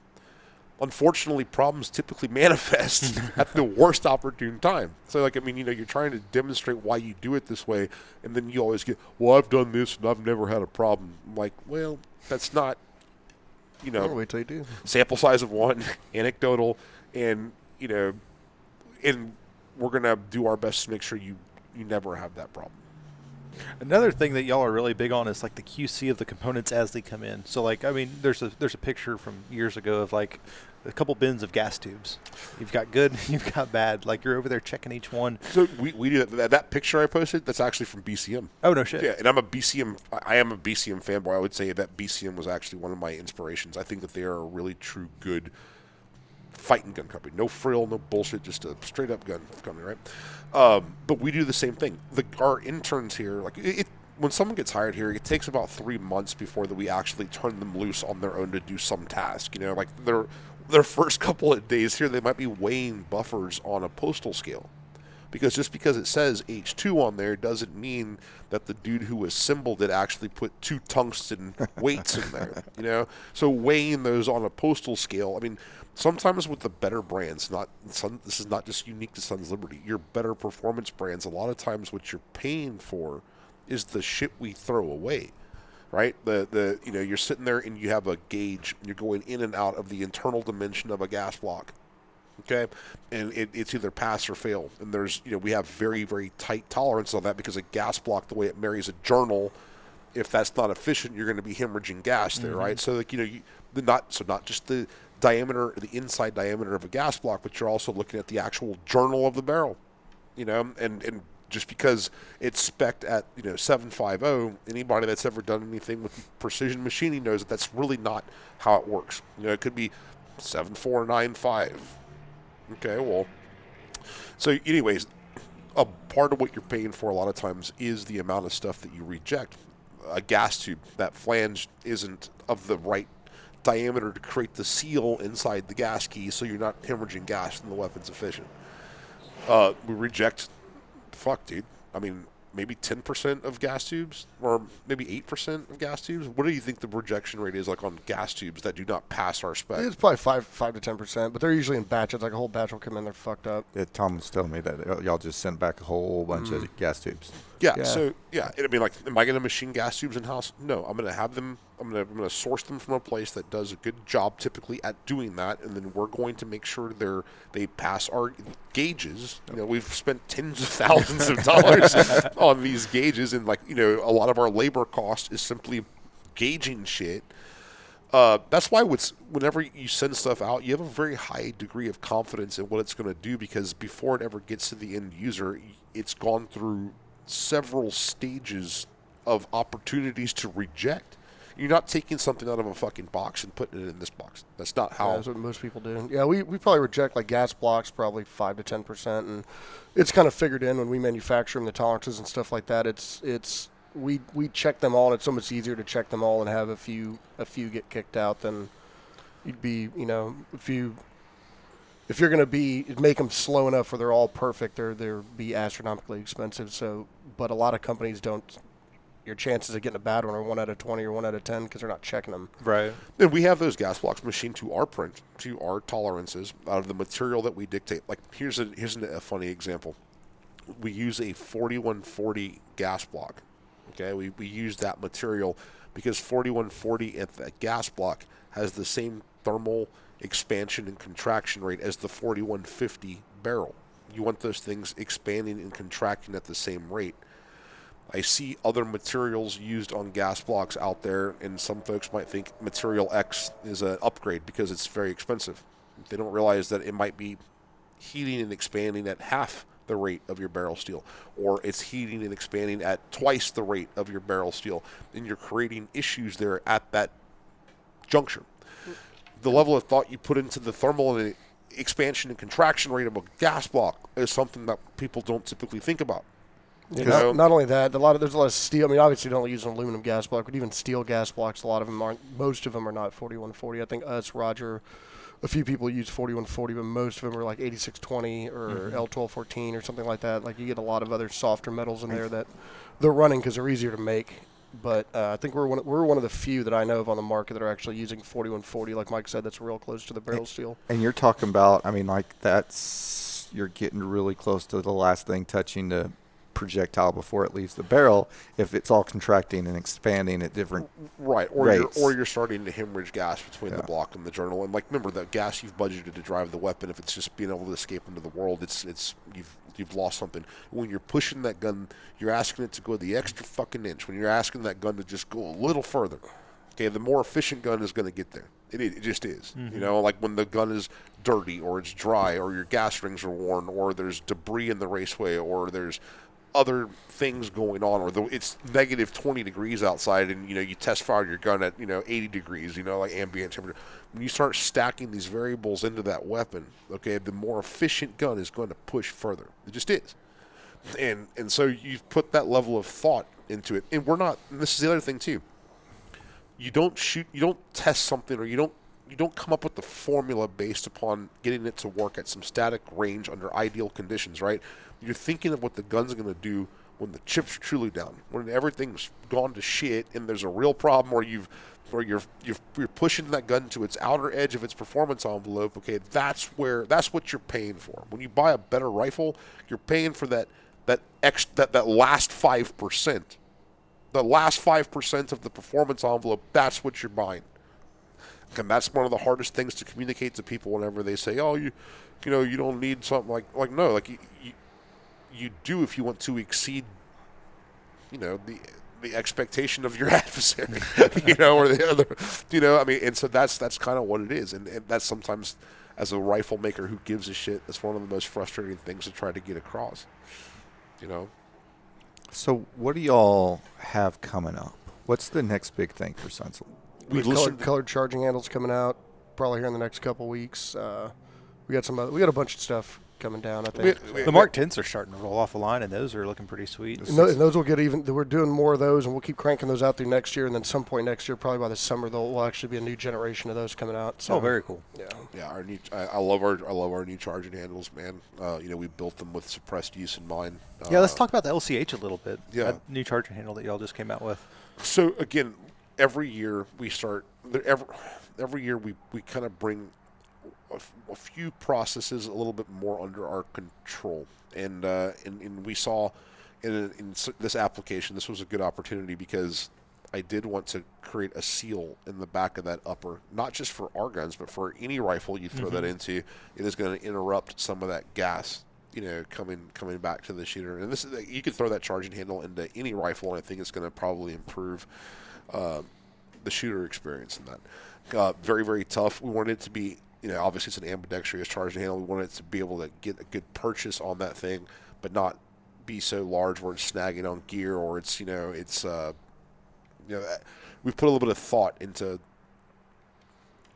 unfortunately, problems typically manifest at the worst opportune time. So, like, I mean, you're trying to demonstrate why you do it this way, and then you always get, well, I've done this and I've never had a problem. I'm like, well, that's not, I'll wait till you do. sample size of one, anecdotal, and, and we're going to do our best to make sure you never have that problem. Another thing that y'all are really big on is like the QC of the components as they come in. So like, I mean, there's a picture from years ago of like a couple bins of gas tubes. You've got good, you've got bad. Like you're over there checking each one. So we do that picture I posted. That's actually from BCM. Oh no shit. Yeah, and I am a BCM fanboy. I would say that BCM was actually one of my inspirations. I think that they are a really true good fighting gun company. No frill, no bullshit, just a straight up gun company, right? But we do the same thing. Our interns here, like when someone gets hired here, it takes about 3 months before that we actually turn them loose on their own to do some task. Like their first couple of days here, they might be weighing buffers on a postal scale. Because just because it says H2 on there doesn't mean that the dude who assembled it actually put 2 tungsten weights in there, So weighing those on a postal scale, I mean, sometimes with the better brands, this is not just unique to Sons Liberty, your better performance brands, a lot of times what you're paying for is the shit we throw away, right? You're sitting there and you have a gauge, you're going in and out of the internal dimension of a gas block. Okay, and it's either pass or fail, and there's we have very, very tight tolerance on that because a gas block, the way it marries a journal, if that's not efficient, you're going to be hemorrhaging gas there, right? So like not just the diameter, the inside diameter of a gas block, but you're also looking at the actual journal of the barrel, and just because it's spec'd at 750, anybody that's ever done anything with precision machining knows that that's really not how it works. It could be 7495. Okay, well, so anyways, a part of what you're paying for a lot of times is the amount of stuff that you reject. A gas tube, that flange isn't of the right diameter to create the seal inside the gas key, so you're not hemorrhaging gas and the weapon's efficient. We reject, dude. I mean, maybe 10% of gas tubes, or maybe 8% of gas tubes. What do you think the rejection rate is like on gas tubes that do not pass our spec? It's probably 5 to 10%, but they're usually in batches. Like a whole batch will come in, they're fucked up. Yeah, Tom was telling me that y'all just sent back a whole bunch of gas tubes. Yeah. So it'd be like, am I going to machine gas tubes in house? No, I'm going to have them. I'm going to source them from a place that does a good job typically at doing that, and then we're going to make sure they pass our gauges. We've spent tens of thousands of dollars on these gauges, and a lot of our labor cost is simply gauging shit. That's why whenever you send stuff out, you have a very high degree of confidence in what it's going to do, because before it ever gets to the end user, it's gone through several stages of opportunities to reject. You're not taking something out of a fucking box and putting it in this box. That's not how. Yeah, that's what most people do. Yeah, we probably reject like gas blocks, probably 5 to 10%, and it's kind of figured in when we manufacture them, the tolerances and stuff like that. We check them all, and it's so much easier to check them all and have a few get kicked out than you'd be. If you're going to make them slow enough where they're all perfect, they're be astronomically expensive. So, but a lot of companies don't. Your chances of getting a bad one are 1 out of 20 or 1 out of 10 because they're not checking them. Right. And we have those gas blocks machined to our print, to our tolerances, out of the material that we dictate. Like here's a funny example. We use a 4140 gas block. Okay, we use that material because 4140 at the gas block has the same thermal expansion and contraction rate as the 4150 barrel. You want those things expanding and contracting at the same rate. I see other materials used on gas blocks out there, and some folks might think material X is an upgrade because it's very expensive. They don't realize that it might be heating and expanding at half the rate of your barrel steel, or it's heating and expanding at twice the rate of your barrel steel, and you're creating issues there at that juncture. The level of thought you put into the thermal and expansion and contraction rate of a gas block is something that people don't typically think about. Yeah, not only that, there's a lot of steel. I mean, obviously, don't use an aluminum gas block, but even steel gas blocks, a lot of them aren't. Most of them are not 4140. I think Roger, a few people use 4140, but most of them are like 8620 or L1214 or something like that. Like you get a lot of other softer metals in there that they're running because they're easier to make. but I think we're one of the few that I know of on the market that are actually using 4140. Like Mike said, that's real close to the barrel steel. And you're talking about, I mean, like you're getting really close to the last thing touching the projectile before it leaves the barrel if it's all contracting and expanding at different rates. You're starting to hemorrhage gas between the block and the journal. And like, remember, the gas you've budgeted to drive the weapon, if it's just being able to escape into the world, it's you've lost something. When you're pushing that gun, you're asking it to go the extra fucking inch. When you're asking that gun to just go a little further, okay, the more efficient gun is going to get there. It just is. Mm-hmm. You know, like when the gun is dirty or it's dry or your gas rings are worn or there's debris in the raceway or there's other things going on, or it's negative 20 degrees outside, and you test fire your gun at 80 degrees, like ambient temperature. When you start stacking these variables into that weapon, okay, the more efficient gun is going to push further. It just is, and so you put that level of thought into it. And and this is the other thing too. You don't test something, or you don't come up with the formula based upon getting it to work at some static range under ideal conditions, right? You're thinking of what the gun's going to do when the chips are truly down, when everything's gone to shit and there's a real problem, or you're pushing that gun to its outer edge of its performance envelope. Okay, that's what you're paying for. When you buy a better rifle, you're paying for that last 5%. The last 5% of the performance envelope, that's what you're buying. And that's one of the hardest things to communicate to people whenever they say, "Oh, you don't need something like no, like you do if you want to exceed, the expectation of your adversary, or the other, I mean, and so that's kind of what it is, and that's sometimes, as a rifle maker who gives a shit, that's one of the most frustrating things to try to get across, So what do y'all have coming up? What's the next big thing for Sunsil? Colored charging handles coming out probably here in the next couple weeks. We got a bunch of stuff coming down, I think. The Mark 10s are starting to roll off the line, and those are looking pretty sweet. And those will get even. We're doing more of those, and we'll keep cranking those out through next year. And then some point next year, probably by the summer, will actually be a new generation of those coming out. So, very cool. Yeah. I love our new charging handles, man. We built them with suppressed use in mind. Let's talk about the LCH a little bit. Yeah, that new charging handle that y'all just came out with. So again, every year we start. Every year we kind of bring a few processes a little bit more under our control, and we saw in this application, this was a good opportunity because I did want to create a seal in the back of that upper, not just for our guns, but for any rifle you throw that into. It is going to interrupt some of that gas, coming back to the shooter. And you could throw that charging handle into any rifle, and I think it's going to probably improve the shooter experience in that. Very, very tough. We wanted it to be, obviously it's an ambidextrous charging handle. We wanted it to be able to get a good purchase on that thing, but not be so large where it's snagging on gear, or it's, we've put a little bit of thought into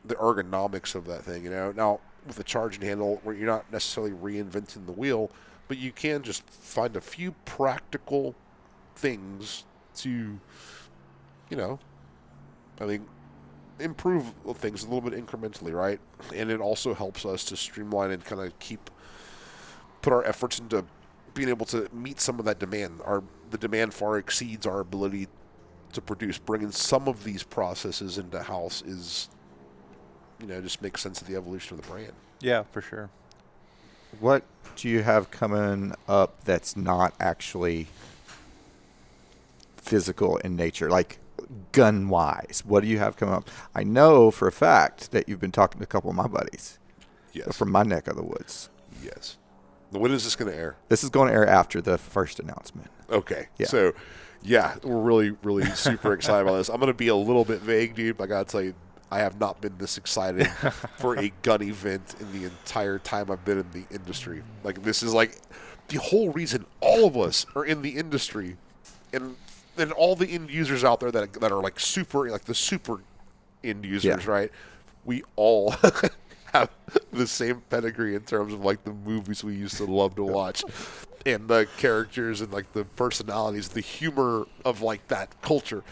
the ergonomics of that thing, Now, with a charging handle, where you're not necessarily reinventing the wheel, but you can just find a few practical things to, I think, improve things a little bit incrementally, right? And it also helps us to streamline and kind of put our efforts into being able to meet some of that demand. The demand far exceeds our ability to produce. Bringing some of these processes into house is, just makes sense of the evolution of the brand. Yeah, for sure. What do you have coming up that's not actually physical in nature, like gun-wise? What do you have coming up? I know for a fact that you've been talking to a couple of my buddies. Yes. From my neck of the woods. Yes. When is this going to air? This is going to air after the first announcement. Okay. Yeah. So, we're really, really super excited about this. I'm going to be a little bit vague, dude, but I got to tell you, I have not been this excited for a gun event in the entire time I've been in the industry. Like, this is like the whole reason all of us are in the industry, and then all the end users out there that are like the super end users, right? We all have the same pedigree in terms of like the movies we used to love to watch, and the characters and like the personalities, the humor of like that culture.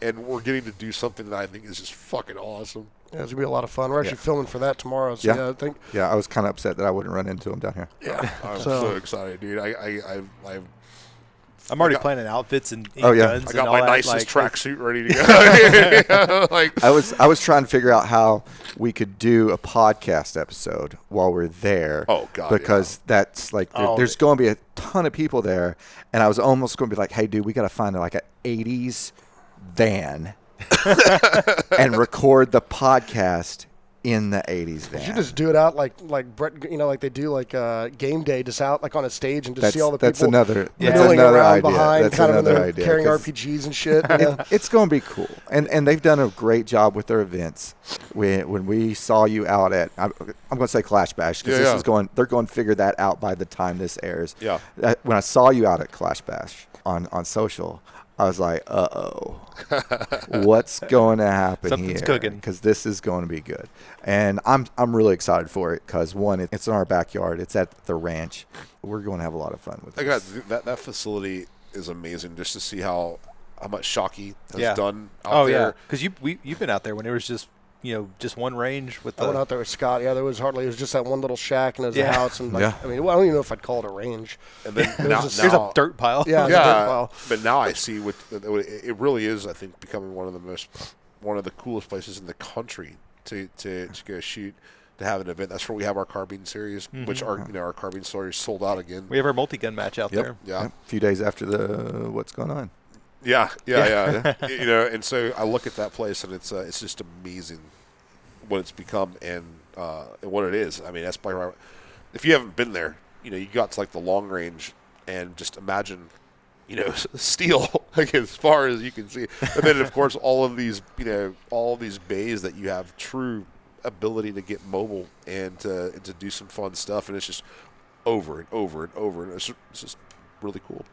And we're getting to do something that I think is just fucking awesome. Yeah, it's going to be a lot of fun. We're actually filming for that tomorrow. So I think. Yeah, I was kind of upset that I wouldn't run into him down here. Yeah, I'm so excited, dude. I'm already planning outfits and Oh, yeah. guns I got and all my that, nicest like, tracksuit ready to go. Like, I was trying to figure out how we could do a podcast episode while we're there. Oh, God, because that's like there's going to be a ton of people there, and I was almost going to be like, "Hey, dude, we got to find like an '80s van and record the podcast in the '80s van." You should just do it out like Brett, like they do like game day, just out like on a stage and just see all the that's people another milling around idea. behind, That's kind of in another there idea, carrying 'cause RPGs and shit. you know? It's going to be cool, and they've done a great job with their events. When we saw you out at, I'm going to say Clash Bash because they're going to figure that out by the time this airs. Yeah. When I saw you out at Clash Bash on social, I was like, uh-oh, what's going to happen Something's here? cooking. Because this is going to be good. And I'm really excited for it because, one, it's in our backyard. It's at the ranch. We're going to have a lot of fun with it. that facility is amazing just to see how much Shockey has Yeah. done out Oh, there. yeah. Because you've been out there when it was just one range with I went the. out there with Scott. Yeah, it was just that one little shack and it was a Yeah. house. And like, Yeah. I mean, I don't even know if I'd call it a range. And then There's a dirt pile. Yeah, it was a dirt pile. but now I see it really is. I think becoming one of the coolest places in the country to go shoot, to have an event. That's where we have our carbine series, which our carbine series sold out again. We have our multi-gun match out there. Yeah. Yep. A few days after the what's going on. Yeah. And so I look at that place and it's just amazing what it's become and what it is. I mean, that's probably right. If you haven't been there, you got to like the long range and just imagine, steel like as far as you can see. And then of course all of these bays that you have true ability to get mobile and to do some fun stuff, and it's just over and over and over, and it's just really cool.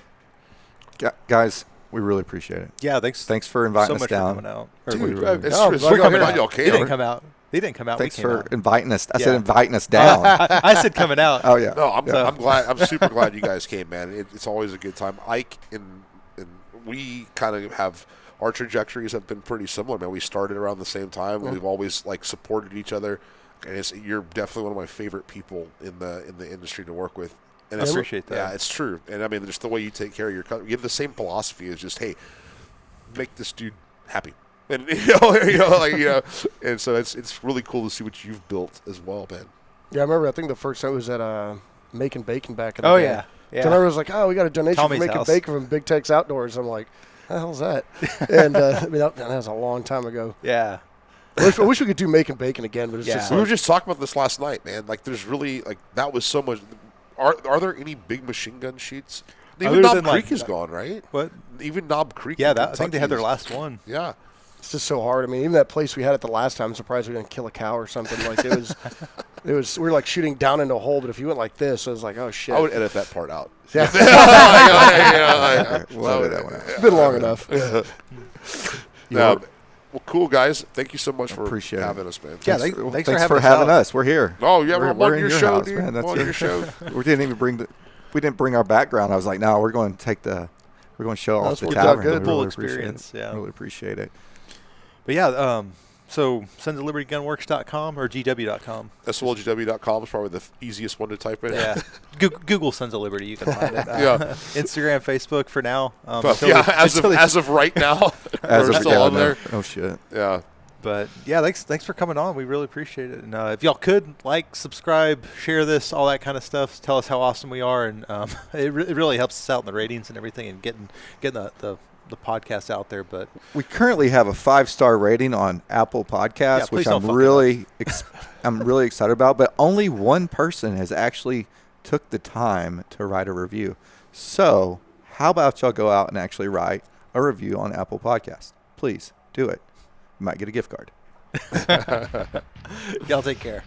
Guys, we really appreciate it. Yeah, thanks Thanks for inviting so us much down. for coming out. Dude, No, it's we're coming glad out. y'all He came. didn't come out. He didn't come out. Thanks we came for out. inviting us. I Yeah. said inviting us down. I said coming out. Oh yeah. No, I'm glad. I'm super glad you guys came, man. It's always a good time. Ike and we kind of have our trajectories have been pretty similar, man. We started around the same time. We've always supported each other, and you're definitely one of my favorite people in the industry to work with. And I appreciate that. Yeah, it's true. And I mean, just the way you take care of your customer, you have the same philosophy as just, hey, make this dude happy. And and so it's really cool to see what you've built as well, man. Yeah, I remember. I think the first time was at Making Bacon back in the Oh day. yeah. So I remember it was like, oh, we got a donation Tommy's for Making house. Bacon from Big Tex Outdoors. I'm like, the hell's that? And I mean, that was a long time ago. Yeah. I wish we could do Making Bacon again, but it's just We were just talking about this last night, man. Like, there's really that was so much. Are there any big machine gun shoots? Even Other Knob than, Creek is gone, right? What? Even Knob Creek. Yeah, in I think they had their Kentucky last one. Yeah. It's just so hard. I mean, even that place we had it the last time, I'm surprised we didn't kill a cow or something. Like it was, we were like shooting down into a hole, but if you went like this, it was like, oh shit. I would edit that part out. Yeah. We'll edit that one out. It's been long enough. Well, cool guys. Thank you so much for Appreciate it. having us, man. Yeah, Thanks thanks for for having having us out. us. We're here. Oh yeah, we're on in your show, house, dude. man. We're on your show. We didn't even bring our background. I was like, no, we're going to show off That's the worked out tavern. good. We Full really appreciate experience, it. yeah. Really appreciate it. But yeah, so Sons of Liberty Gunworks.com or GW.com. SOLGW.com is probably the easiest one to type in. Yeah. Google Sons of Liberty, you can find it. Yeah. Instagram, Facebook for now. But yeah, as of right now, As we're of still on no, there. oh shit. Yeah. But yeah, thanks for coming on. We really appreciate it. And if y'all could subscribe, share this, all that kind of stuff, tell us how awesome we are, and it really helps us out in the ratings and everything, and getting the podcast out there. But We currently have a 5-star rating on Apple Podcasts, please which don't I'm fuck really I'm really excited about. But only one person has actually took the time to write a review. So how about y'all go out and actually write a review on Apple Podcasts? Please do it. You might get a gift card. y'all take care.